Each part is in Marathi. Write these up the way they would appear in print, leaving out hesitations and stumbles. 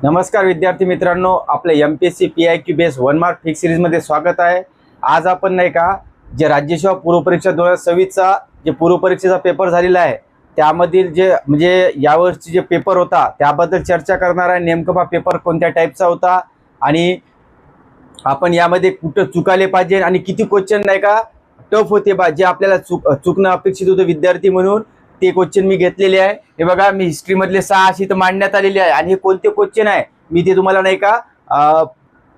नमस्कार विद्यार्थी मित्रांनो, आपल्या MPSC PIQ base 1 mark fix series मध्ये स्वागत आहे। आज आपण नाही का जे राज्यसेवा पूर्व परीक्षा 2026चा जे पूर्व परीक्षेचा पेपर झालेला आहे त्यामधील जे म्हणजे यावर्षी जे पेपर होता त्याबद्दल चर्चा करणार आहे। नेमकं पेपर कोणत्या टाईपचा होता आणि आपण यामध्ये कुठं चुकाले पाहिजे आणि किती क्वेश्चन नाही का टफ होते बा जे आपल्याला चुकणं अपेक्षित होतं विद्यार्थी म्हणून ते क्वेश्चन मी घेतलेले आहे। हे बघा, मी हिस्ट्री मधले 6 शीट मांडण्यात आलेले आहे आणि हे कोणते क्वेश्चन आहे मी ते तुम्हाला नाही का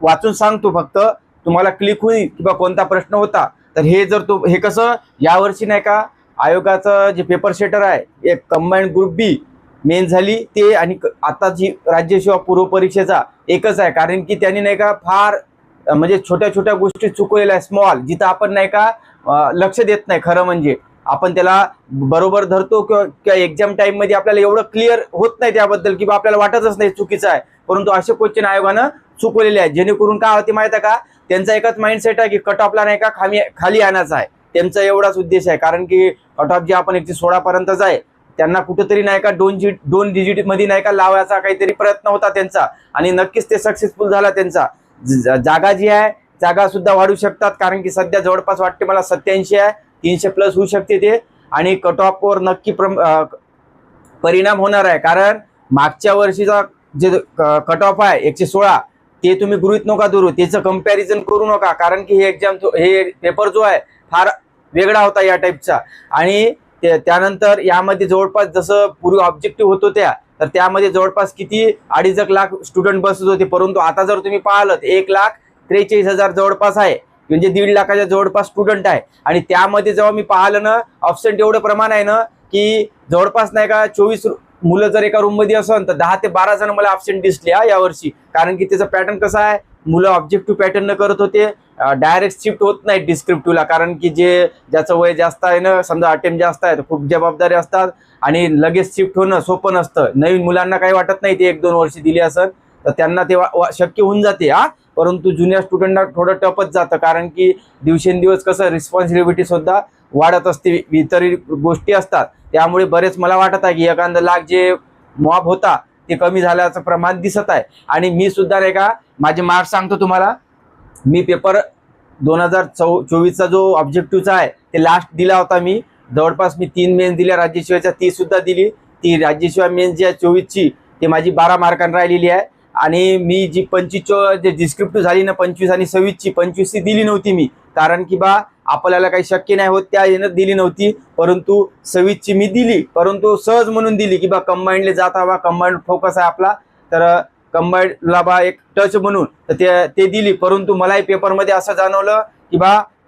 वाचून सांगतो, फक्त तुम्हाला क्लिक होईल किंवा कोणता प्रश्न होता। तर हे जर हे कसं यावर्षी नाही का आयोगाचं जे पेपर सेटर आहे एक कंबाईंड ग्रुप बी मेन झाली ते आणि आता जी राज्यसेवा पूर्व परीक्षेचा एकच आहे, कारण की त्यांनी नाही का फार म्हणजे छोट्या छोट्या गोष्टी चुकवलेल्या आहे, स्मॉल, जिथं आपण नाही का लक्ष देत नाही। खरं म्हणजे आपण त्याला बरोबर धरतो किंवा एक्झाम टाइम मध्ये आपल्याला एवढं क्लिअर होत नाही त्याबद्दल किंवा आपल्याला वाटतच नाही चुकीचं आहे, परंतु असे क्वेश्चन आयोगानं चुकवलेले आहेत। जेणेकरून काय होते माहिती आहे का, त्यांचा एकच माइंडसेट आहे की कट ऑफला नाही का खाली आणायचा आहे, त्यांचा एवढाच उद्देश आहे। कारण की कट ऑफ जे आपण 116 पर्यंतच आहे त्यांना कुठेतरी नाही का दोन डिजिट मध्ये नाही का लावायचा काहीतरी प्रयत्न होता त्यांचा आणि नक्कीच ते सक्सेसफुल झाला त्यांचा। जागा जी आहे जागा सुद्धा वाढू शकतात, कारण की सध्या जवळपास वाटते मला 87 आहे, 300 प्लस होऊ शकते ते आणि कट ऑफ वर नक्की परिणाम होणार आहे। कारण मागच्या वर्षीचा जे कट ऑफ आहे 116 ते तुम्ही गृहीत नका धरू, त्याचं कंपॅरिझन करू नका, कारण की हे एक्झाम हे पेपर जो आहे फार वेगळा होता या टाईपचा। आणि त्यानंतर यामध्ये जवळपास जसं पूर्वी ऑब्जेक्टिव्ह होतो तर त्यामध्ये जवळपास किती 2.5 लाख स्टुडंट बसत होते, परंतु आता जर तुम्ही पाहिलं 1,43,000 जवळपास आहे, म्हणजे 1.5 लाखाच्या जवळपास स्टुडंट आहे। आणि त्यामध्ये जेव्हा मी पाहिलं ना ऑब्सेंट एवढं प्रमाण आहे ना की जवळपास नाही का 24 मुलं जर एका रूम मध्ये असेल तर 10 ते 12 जण मला ऑब्सेंट दिसले यावर्षी। कारण की त्याचा पॅटर्न कसा आहे, मुलं ऑब्जेक्टिव्ह पॅटर्न करत होते, डायरेक्ट शिफ्ट होत नाही डिस्क्रिप्टिव्हला, कारण की ज्याचं वय जास्त आहे ना, समजा अटेम्प्ट जास्त आहे तर खूप जबाबदारी असतात आणि लगेच शिफ्ट होणं सोपं नसतं। नवीन मुलांना काही वाटत नाही, ते 1-2 वर्ष दिली असेल तर त्यांना ते शक्य होऊन जाते परंतु जुनियर स्टुडंटला थोडं टफच जातं, कारण की दिवसेंदिवस कसं रिस्पॉन्सिबिलिटी सुद्धा वाढत असते, इतर गोष्टी असतात, त्यामुळे बरेच मला वाटत आहे की 1 लाख जे मॉब होता ते कमी झाल्याचं प्रमाण दिसत आहे। आणि मी सुद्धा नाही का माझे मार्क्स सांगतो तुम्हाला, मी पेपर 2024चा जो ऑब्जेक्टिव्हचा आहे ते लास्ट दिला होता मी, जवळपास मी 3 मेन्स दिल्या राज्यसेवेच्या, ती सुद्धा दिली। ती राज्यसेवा मेन्स जी आहे 24ची ते माझी 12 मार्कांनी राहिलेली आहे। आणि मी जी 25 जे डिस्क्रिप्टिव्ह झाली ना 25 आणि 26ची 25ची दिली नव्हती मी, कारण की आपल्याला काही शक्य नाही होत त्या येणं दिली नव्हती, परंतु 26ची मी दिली, परंतु सहज म्हणून दिली की कंबाईंडले जात हवा, कंबाईंड फोकस आहे आपला, तर कंबाईंडला एक टच म्हणून तर ते दिली। परंतु मलाही पेपरमध्ये असं जाणवलं की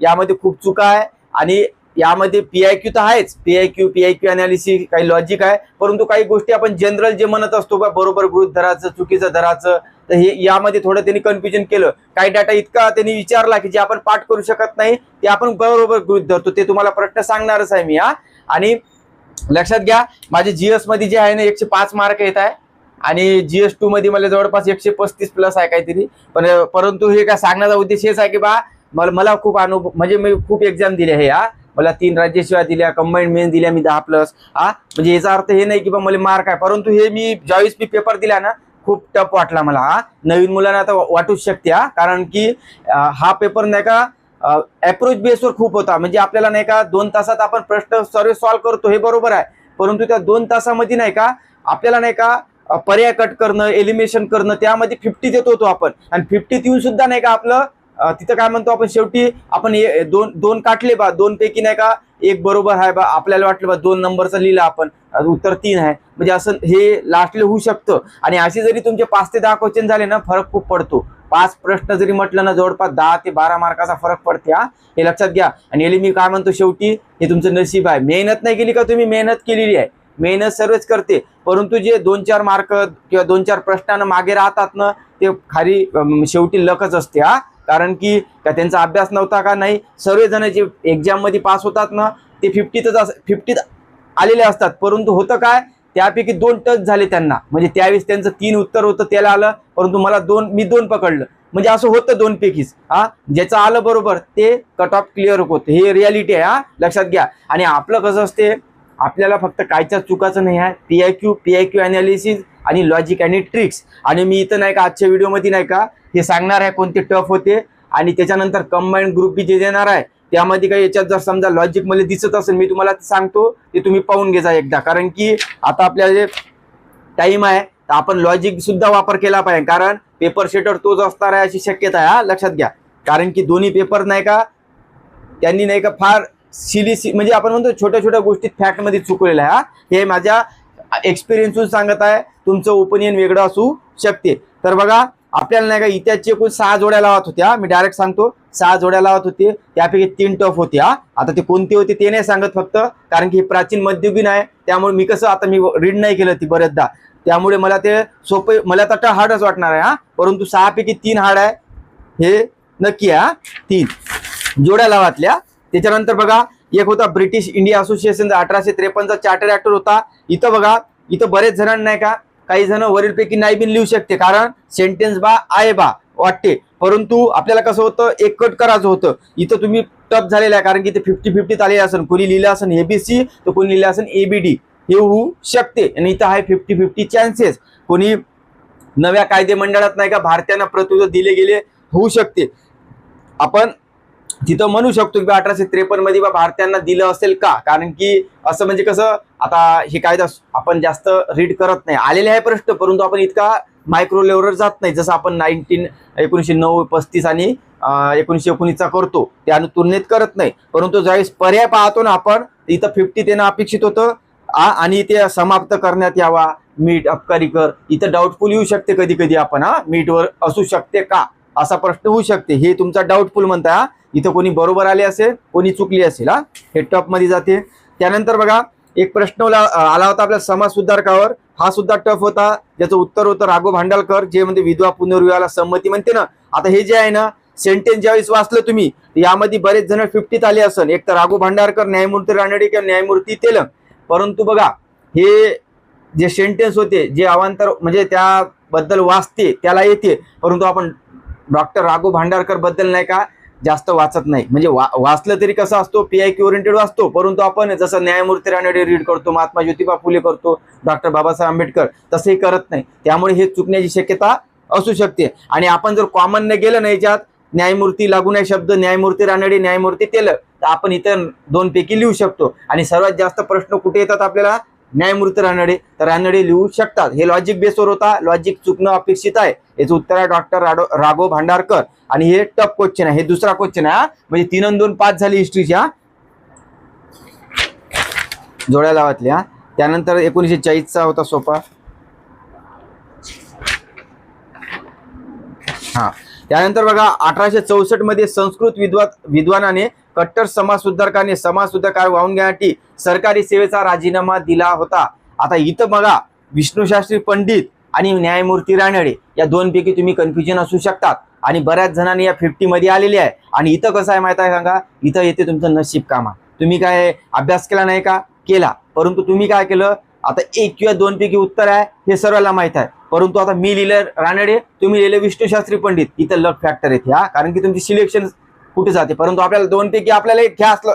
यामध्ये खूप चुका आहे आणि यामध्ये पीआयक्यू तर आहेच, पीआयक्यू अनालिसिस काही लॉजिक आहे, परंतु काही गोष्टी आपण जनरल जे म्हणत असतो बरोबर गृहीत धरायचं चुकीचं धरायचं, तर हे यामध्ये थोडं त्यांनी कन्फ्युजन केलं। काही डाटा इतका त्यांनी विचारला की जे आपण पाठ करू शकत नाही ते आपण बरोबर गृहीत धरतो, ते तुम्हाला प्रश्न सांगणारच आहे मी आणि लक्षात घ्या, माझे जीएस मध्ये जे आहे ना 105 मार्क येत आहे आणि GS2 मध्ये मला जवळपास 135 प्लस आहे काहीतरी, परंतु हे काय सांगण्याचा उद्देश हेच आहे की मला खूप अनुभव, म्हणजे मी खूप एक्झाम दिले हे मला 3 राज्यसेवा दिल्या, कंबाईंड मेन्स दिल्या मी 10 प्लस म्हणजे याचा अर्थ हे नाही की मला मार्क आहे, परंतु हे मी ज्यावेळेस मी पेपर दिला ना खूप टफ वाटला मला। नवीन मुलांना आता वाटूच शकते कारण की हा पेपर नाही का अप्रोच बेसवर खूप होता, म्हणजे आपल्याला नाही का 2 तासात आपण प्रश्न सर्व सॉल्व्ह करतो हे बरोबर आहे, परंतु त्या 2 तासामध्ये नाही का आपल्याला नाही का पर्याय कट करणं, एलिमिनेशन करणं, त्यामध्ये 50 देत होतो आपण आणि 50 येऊन सुद्धा नाही का आपलं तिथं काय म्हणतो आपण शेवटी आपण दोन काटले 2 पैकी नाही का 1 बरोबर आहे आपल्याला वाटलं 2 नंबरचा लिहिला आपण, उत्तर 3 आहे, म्हणजे असं हे लास्टला होऊ शकतं। आणि असे जरी तुमचे 5 ते 10 क्वेश्चन झाले ना फरक खूप पडतो, 5 प्रश्न जरी म्हटलं ना जवळपास 10 ते 12 मार्काचा फरक पडते हे लक्षात घ्या। आणि मी काय म्हणतो शेवटी हे तुमचं नशीब आहे, मेहनत नाही केली का तुम्ही, मेहनत केलेली आहे, मेहनत सर्वच करते, परंतु जे 2-4 मार्क किंवा 2-4 प्रश्नानं मागे राहतात ना ते खाली शेवटी लकच असते कारण की त्यांचा अभ्यास नव्हता का नाही, सर्वजण जे एक्झाम मध्ये पास होतात ना ते 50 आलेले असतात, परंतु होतं काय त्यापैकी 2 टच झाले त्यांना, म्हणजे त्यावेळेस त्यांचं 3 उत्तर होतं त्याला आलं, परंतु मला मी 2 पकडलं, म्हणजे असं होतं 2 पैकीच ज्याचं आलं बरोबर ते कट ऑफ क्लिअर होतं, हे रियालिटी आहे लक्षात घ्या। आणि आपलं कसं असते, आपल्याला फक्त कायच्या चुकाचं नाही आहे, पीआयक्यू अनालिसिस आणि लॉजिक आणि ट्रिक्स. आणि मी इथं नाही का आजच्या व्हिडिओमध्ये नाही का हे सांगणार आहे कोणते टफ होते, आणि त्याच्यानंतर कंबाईंड ग्रुप बी जे देणार आहे त्यामध्ये काही याच्यात जर समजा लॉजिक मध्ये दिसत असेल मी तुम्हाला सांगतो ते तुम्ही पाहून घ्या एकदा, कारण की आता आपल्याला टाइम आहे तर आपण लॉजिक सुद्धा वापर केला पाहिजे, कारण पेपर शेटर तोच असणार आहे अशी शक्यता आहे, लक्षात घ्या. कारण की दोन्ही पेपर नाही का त्यांनी नाही का फार म्हणजे आपण म्हणतो छोट्या छोट्या गोष्टीत फॅक्ट मध्ये चुकलेलं आहे. हे माझ्या एक्सपिरियन्सहून सांगत आहे, तुमचं ओपिनियन वेगळं असू शकते. तर बघा आपल्याला नाही का इतिहासचे एकूण 6 जोड्या लावत होत्या, मी डायरेक्ट सांगतो 6 जोड्या लावत होते, त्यापैकी 3 टफ होत्या. आता ते कोणते होते ते नाही सांगत फक्त, कारण की प्राचीन मध्ययुगीन आहे त्यामुळे मी कसं आता मी रीड नाही केलं ती बरेचदा, त्यामुळे मला ते सोपे मला तर हार्डच वाटणार आहे परंतु 6 पैकी 3 हार्ड आहे हे नक्की आहे. 3 जोड्या लावातल्या. त्याच्यानंतर बघा एक होता British India association 1853 charter act होता. इथं बघा इथं बरेच जणांना नाही का काही जण वरीलपैकी नाही बिन लिहू शकते, कारण सेंटेन्स बा आहे बा वाटते, परंतु आपल्याला कसं होतं एक कट करायचं होतं. इथं तुम्ही टफ झालेला आहे, कारण की इथे 50-50 आले असेल, कोणी लिहिलं असेल एबीसी तर कोणी लिहिलं असेल एबीडी, हे होऊ शकते. आणि इथं आहे 50-50 चान्सेस, कोणी नव्या कायदे मंडळात नाही का भारतीयांना प्रतिनिधित्व दिले गेले होऊ शकते. आपण तिथं म्हणू शकतो की 1853 मध्ये भारतीयांना दिलं असेल का, कारण की असं म्हणजे कसं आता हे कायदा आपण जास्त रीड करत नाही, आलेले आहे प्रश्न परंतु आपण इतका मायक्रो लेवलवर जात नाही, जसं आपण 1909, 35 आणि 1919चा करतो त्या तुलनेत करत नाही. परंतु ज्यावेळेस पर्याय पाहतो ना आपण इथं 50 देणं अपेक्षित होतं आणि ते समाप्त करण्यात यावा, मीट अबकारी कर, इथं डाऊटफुल येऊ शकते कधी कधी आपण मीटवर असू शकते का असा प्रश्न होऊ शकते, हे तुमचा डाऊटफुल म्हणता. इथं कोणी बरोबर आले असेल कोणी चुकली असेल हे टफ मध्ये जाते. त्यानंतर बघा एक प्रश्न आला होता आपल्या समाज सुधारकावर, हा सुद्धा टफ होता, ज्याचं उत्तर होतं राघव भांडारकर, जे म्हणजे विधवा पुनर्विवाहाला संमती म्हणते ना. आता हे जे आहे ना सेंटेन्स ज्यावेळेस वाचलं तुम्ही यामध्ये बरेच जण 50 आले असेल, एक तर राघव भांडारकर, न्यायमूर्ती रानडे किंवा न्यायमूर्ती तेलंग. परंतु बघा हे जे सेंटेन्स होते जे अवांतर म्हणजे त्याबद्दल वाचते त्याला येते, परंतु आपण डॉक्टर राघव भांडारकर बद्दल नाही का जास्त वाचत नाही, म्हणजे वाचलं तरी कसं असतो PIQ ओरिएंटेड वाचतो, परंतु आपण जसं न्यायमूर्ती रानडे रीड करतो, महात्मा ज्योतिबा फुले करतो, डॉक्टर बाबासाहेब आंबेडकर तसंही करत नाही, त्यामुळे हे चुकण्याची शक्यता असू शकते. आणि आपण जर कॉमन न गेलं नाही याच्यात न्यायमूर्ती लागू नाही शब्द, न्यायमूर्ती रानडे, न्यायमूर्ती तेलंग, तर आपण इथं 2 पैकी लिहू शकतो. आणि सर्वात जास्त प्रश्न कुठे येतात आपल्याला न्यायमूर्ती रानडे, तर रानडे लिहू शकतात. हे लॉजिक बेसवर होता, लॉजिक चुकणं अपेक्षित आहे. याचं उत्तर आहे डॉक्टर राघव भांडारकर. आणि हे टफ क्वेश्चन आहे, हे दुसरा क्वेश्चन आहे म्हणजे 3 आणि 2 5 झाली हिस्ट्रीच्या जोड्या लावातल्या. त्यानंतर 1940चा होता सोपा. त्यानंतर बघा 1864 मध्ये संस्कृत विद्वानाने कट्टर समाज सुधारकाने वाहून घेण्यासाठी सरकारी सेवेचा राजीनामा दिला होता. आता इथं बघा विष्णुशास्त्री पंडित आणि न्यायमूर्ती रानडे या 2 पैकी तुम्ही कन्फ्युजन असू शकतात, आणि बऱ्याच जणांनी या 50 मध्ये आलेले आहे. आणि इथं कसं आहे माहिती आहे सांगा, इथं येते तुमचं नशीब कामा, तुम्ही काय अभ्यास केला नाही का, केला, परंतु तुम्ही काय केलं आता 1 किंवा 2 पैकी उत्तर आहे हे सर्वांना माहित आहे, परंतु आता मी लिहिलं रानडे, तुम्ही लिहिलं विष्णुशास्त्री पंडित, इथं लक फॅक्टर येते कारण की तुमची सिलेक्शन कुठे जाते. परंतु आपल्याला 2 पैकी आपल्याला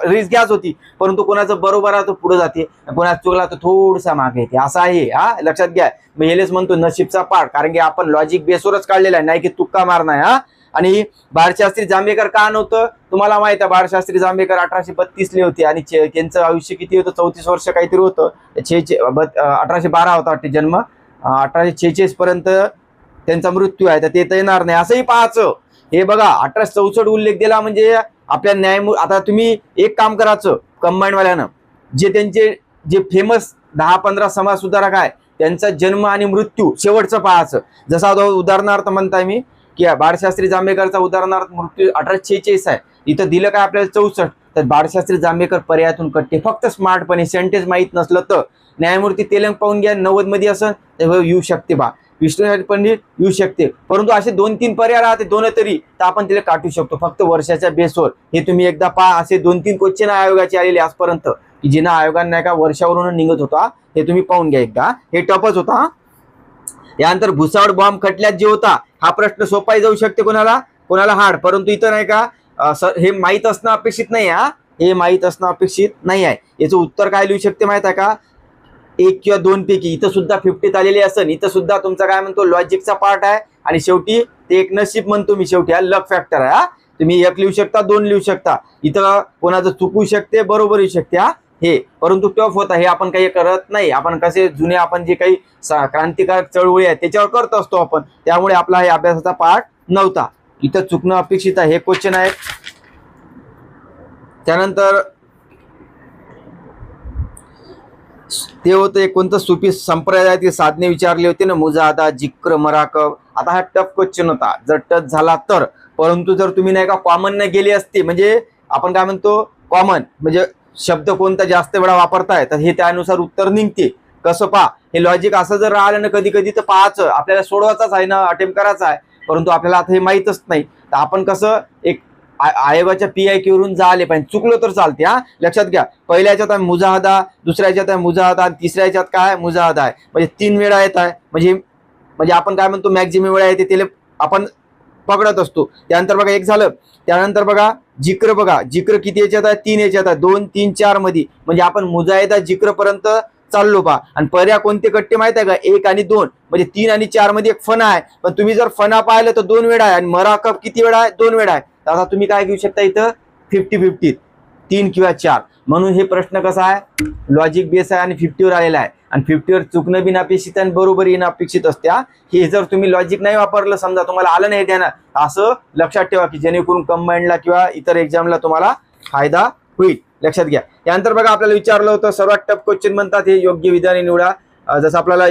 रिस्क घ्याच होती, परंतु कोणाचं बरोबर आहे तो पुढे जाते, कोणाचा चुकला तर थोडसा मागे येते, असं आहे लक्षात घ्या. मी हेलेच म्हणतो नशीबचा पाठ, कारण की आपण लॉजिक बेसवरच काढलेला आहे, नाही की तुक्का मारणार. आणि बाळशास्त्री जांभेकर का नव्हतं तुम्हाला माहित आहे, बाळशास्त्री जांभेकर 1832 होते आणि त्यांचं आयुष्य किती होतं 34 वर्ष काहीतरी होतं. 1812 होता वाटते जन्म, 1846 पर्यंत त्यांचा मृत्यू आहे, तर ते येणार नाही असंही पाहायचं. हे बघा 1864 उल्लेख दिला म्हणजे आपल्या आता तुम्ही एक काम करायचं कंबाईंड वाल्यानं, जे त्यांचे जे फेमस 10-15 समाज सुधारक आहे त्यांचा जन्म आणि मृत्यू शेवटचं पाहायचं. जसा उदाहरणार्थ म्हणताय मी की बाळशास्त्री जांभेकरचा उदाहरणार्थ मृत्यू 1846 आहे, इथं दिलं काय आपल्याला 64, तर बाळशास्त्री जांभेकर पर्यायातून कट्टे, फक्त स्मार्टपणे सेंटेन्स माहीत नसलं तर. न्यायमूर्ती तेलंग पाहून घ्या 90 मध्ये असं येऊ शकते बा, विष्णुशास्त्री पंडित येऊ शकते, परंतु असे 2-3 पर्याय राहते, 2 तरी तर आपण तिला काटू शकतो फक्त वर्षाच्या बेसवर. हे तुम्ही एकदा पहा, असे 2-3 क्वेश्चन आयोगाचे आलेले आजपर्यंत की जिना आयोगाने नाही का वर्षावरून निघत होता, हे तुम्ही पाहून घ्या एकदा, हे टपच होता. यानंतर भुसावळ बॉम्ब खटल्यात जे होता हा प्रश्न सोपाही जाऊ शकते, कोणाला हार्ड, परंतु इथं नाही का हे माहीत असणं अपेक्षित नाही हे माहीत असणं अपेक्षित नाही आहे. याचं उत्तर काय लिहू शकते माहित आहे का, एक किंवा दोन पैकी इथं सुद्धा 50 आलेली असेल, इथं सुद्धा तुमचा काय म्हणतो लॉजिकचा पार्ट आहे, आणि शेवटी ते एक नशीब म्हणतो मी, शेवटी हा लक फॅक्टर आहे. हा तुम्ही एक लिहू शकता, दोन लिहू शकता, इथं कोणाचं चुकू शकते, बरोबर येऊ शकते हा हे, परंतु टफ होता हे आपण काही करत नाही. आपण कसे जुने आपण जे काही क्रांतिकारक चळवळी आहे त्याच्यावर करत असतो आपण, त्यामुळे आपला हे अभ्यासाचा पार्ट नव्हता. इथं चुकणं अपेक्षित आहे, हे क्वेश्चन आहे. त्यानंतर ते होतं एक कोणतं सुफी संप्रदायातील साधने विचारले होते ना, मुजाहदा, जिक्र, मराकब. आता हा टफ क्वेश्चन होता जर टच झाला तर, परंतु जर तुम्ही नाही का कॉमन न गेले असते, म्हणजे आपण काय म्हणतो कॉमन म्हणजे शब्द कोणता जास्त वेळा वापरताय तर हे त्यानुसार उत्तर निघते. कसं पहा, हे लॉजिक असं जर राहिलं ना कधी कधी तर पाहायचं, आपल्याला सोडवायचाच आहे ना, अटेम्प्ट करायचा आहे, परंतु आपल्याला आता हे माहीतच नाही. तर आपण कसं एक आयोगाच्या PIQ वरून जाले पाहिजे, चुकलो तर चालते. हा लक्षात घ्या, पहिल्या याच्यात आहे मुजाहदा, दुसऱ्या याच्यात आहे मुजाहदा, आणि तिसऱ्या याच्यात काय मुजाहदा आहे, म्हणजे 3 वेळा येत आहे, म्हणजे आपण काय म्हणतो मॅक्झिमम वेळा येते त्याला आपण पकडत असतो. त्यानंतर बघा एक झालं, त्यानंतर बघा जिक्र, बघा जिक्र किती याच्यात आहे, 3 याच्यात आहे, 2, 3, 4 मध्ये, म्हणजे आपण मुजाहिदा जिक्र पर्यंत चाललो पहा. आणि पर्याय कोणते कट्टे माहित आहे का, 1 आणि 2, म्हणजे 3 आणि 4 मध्ये एक फणा आहे, पण तुम्ही जर फणा पाहिलं तर 2 वेळा आहे, आणि मराकब किती वेळा आहे, 2 वेळा आहे. आता तुम्ही काय घेऊ शकता इथं 50-50, 3 किंवा 4. म्हणून हे प्रश्न कसा आहे, लॉजिक बेस आहे आणि 50 वर आलेला आहे, आणि 50 वर चुकणं बिन अपेक्षित आणि बरोबर येणं अपेक्षित असते. हे जर तुम्ही लॉजिक नाही वापरलं, समजा तुम्हाला आलं नाही त्यानं, असं लक्षात ठेवा की जेणेकरून कंबाईंडला किंवा इतर एक्झामला तुम्हाला फायदा होईल, लक्षात घ्या. त्यानंतर बघा आपल्याला विचारलं होतं सर्वात टफ क्वेश्चन म्हणतात हे योग्य विधाने निवडा. जसं आपल्याला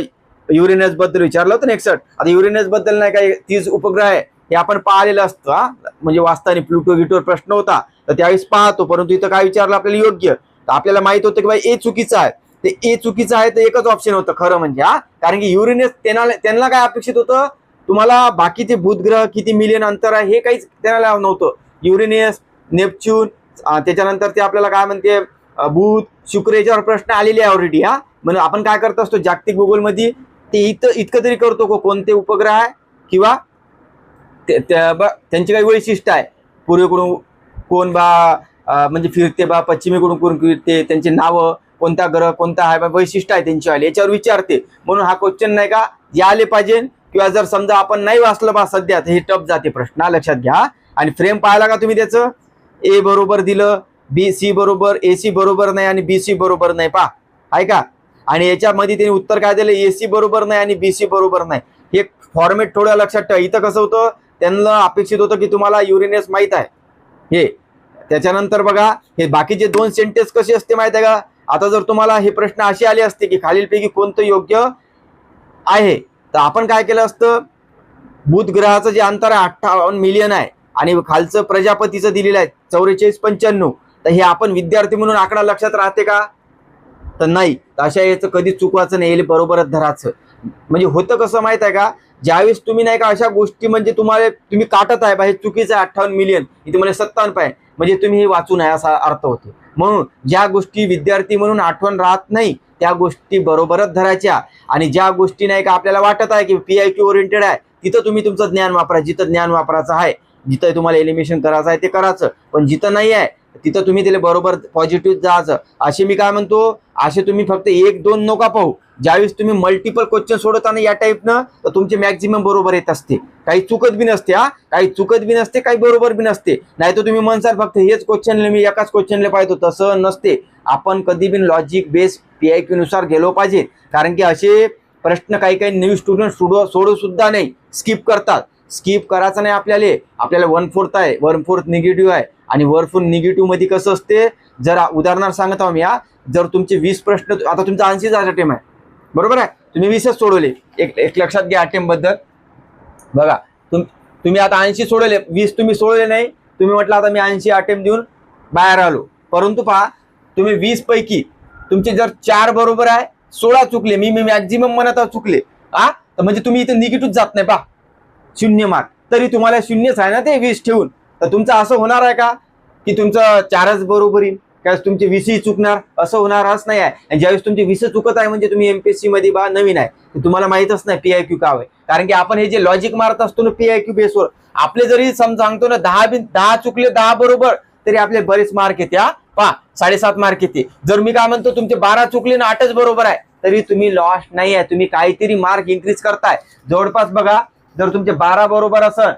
युरेनस बद्दल विचारलं होतं ना 61. आता युरेनस बद्दल नाही काय 30 उपग्रह आहे हे आपण पाहिलेलं असतं, म्हणजे वाचताना प्लुटो गिटोवर प्रश्न होता तर त्यावेळेस पाहतो, परंतु इथं काय विचारलं आपल्याला योग्य, तर आपल्याला माहित होतं की बाई ए चुकीचं आहे, ते ए चुकीचं आहे तर एकच ऑप्शन होतं खरं म्हणजे. कारण की युरेनस त्यांना काय अपेक्षित होतं, तुम्हाला बाकीचे भूतग्रह किती मिलियन अंतर आहे हे काहीच त्यांना नव्हतं. युरेनस, नेपच्यून, त्याच्यानंतर ते आपल्याला काय म्हणते बुध, शुक्र याच्यावर प्रश्न आलेले आहे ऑलरेडी. म्हणजे आपण काय करत असतो जागतिक भूगोलमध्ये ते इतकं तरी करतो कोणते उपग्रह आहे किंवा त्यांची काही वैशिष्ट्य आहे, पूर्वेकडून कोण म्हणजे फिरते पश्चिमेकडून कोण फिरते, त्यांची नावं, कोणता ग्रह कोणता आहे वैशिष्ट्य आहे त्यांची आली, याच्यावर विचारते. म्हणून हा क्वेश्चन नाही का आले पाहिजे, किंवा जर समजा आपण नाही वाचलं सध्या तर हे टफ जाते प्रश्न, लक्षात घ्या. आणि फ्रेम पाहिला का तुम्ही त्याचं, ए बरोबर दिलं, BC बरोबर, AC बरोबर नाही आणि BC बरोबर नाही, पहा आहे का. आणि याच्यामध्ये त्यांनी उत्तर काय दिलं, AC बरोबर नाही आणि BC बरोबर नाही. हे फॉर्मेट थोडं लक्षात ठेवा. इथं कसं होतं, त्यांना अपेक्षित होतं की तुम्हाला युरेनस माहित आहे हे. त्याच्यानंतर बघा हे बाकीचे 2 सेंटेन्स कसे असते माहित आहे का. आता जर तुम्हाला हे प्रश्न असे आले असते की खालीलपैकी कोणतं योग्य आहे, तर आपण काय केलं असतं, बुध ग्रहाचं जे अंतर आहे 58 मिलियन आहे, आणि खालचं प्रजापतीचं दिलेलं आहे 44-95, तर हे आपण विद्यार्थी म्हणून आकडा लक्षात राहते का, तर नाही. तर अशा याचं कधी चुकवायचं नाही, याला बरोबरच धरायचं. म्हणजे होतं कसं माहित आहे का, ज्यावेळेस तुम्ही नाही का अशा गोष्टी म्हणजे तुम्ही काटत आहे हे चुकीचं आहे 58 मिलियन, इथे म्हणजे 57 आहे, म्हणजे तुम्ही हे वाचू नये असा अर्थ होतो. म्हणून ज्या गोष्टी विद्यार्थी म्हणून आठवण राहत नाही त्या गोष्टी बरोबरच धरायच्या, आणि ज्या गोष्टी नाही का आपल्याला वाटत आहे की PIQ ओरिएंटेड आहे तिथं तुम्ही तुमचं ज्ञान वापरा, जिथं ज्ञान वापरायचं आहे, जिथं तुम्हाला एलिमिनेशन करायचं आहे ते करायचं, पण जिथं नाही आहे तिथं तुम्ही त्याला बरोबर पॉझिटिव्ह जायचं. असे मी काय म्हणतो, असे तुम्ही फक्त 1-2 नका पाहू, ज्यावेळेस तुम्ही मल्टिपल क्वेश्चन सोडवताना या टाईपनं तर तुमचे मॅक्झिमम बरोबर येत असते, काही चुकत बी नसते. काही चुकत बी नसते, काही बरोबर बी नसते. नाही तर तुम्ही म्हणसाल फक्त हेच क्वेश्चन मी एकाच क्वेश्चनला पाहतो, तसं नसते. आपण कधी बी लॉजिक बेस PIQ नुसार गेलो पाहिजे, कारण की असे प्रश्न काही न्यू स्टुडंट सोडू सुद्धा नाही, स्किप करतात. स्किप करायचं नाही आपल्याला 1/4 आहे, 1/4 निगेटिव्ह आहे, आणि 1/4 निगेटिव्ह मध्ये कसं असते, जर उदाहरणार्थ सांगत आहो मी, जर तुमचे 20 प्रश्न, आता तुमचा 80 अटेम्प्ट आहे बरोबर आहे, तुम्ही 20च सोडवले, एक लक्षात घ्या अटेम्प्ट बद्दल. बघा तुम्ही आता 80 सोडवले, 20 तुम्ही सोडवले नाही, तुम्ही म्हटलं आता मी 80 अटेम्प्ट देऊन बाहेर आलो, परंतु पहा तुम्ही 20 पैकी तुमचे जर 4 बरोबर आहे, 16 चुकले, मी मॅक्झिमम म्हणत चुकले, तर म्हणजे तुम्ही इथे निगेटिव्ह जात नाही, पहा 0 मार्क, तरी तुम्हाला 0च आहे ना ते 20 ठेवून. तर तुमचं असं होणार आहे का की तुमचं 4च बरोबर येईल, काय तुमचे 20 चुकणार, असं होणारच नाही आहे. आणि ज्यावेळेस तुमचे 20 चुकत आहे म्हणजे तुम्ही MPSC मध्ये नवीन आहे, तुम्हाला माहितच नाही PIQ काय आहे. कारण की आपण हे जे लॉजिक मारत असतो ना PIQ बेसवर, आपले जरी सांगतो ना 10 चुकले 10 बरोबर, तरी आपले बरेच मार्क येते. पहा 7.5 मार्क येते. जर मी काय म्हणतो तुमचे 12 चुकले ना 8च बरोबर आहे, तरी तुम्ही लॉस्ट नाही आहे, तुम्ही काहीतरी मार्क इन्क्रीज करताय. जवळपास बघा, जर तुमचे 12 बरोबर असन,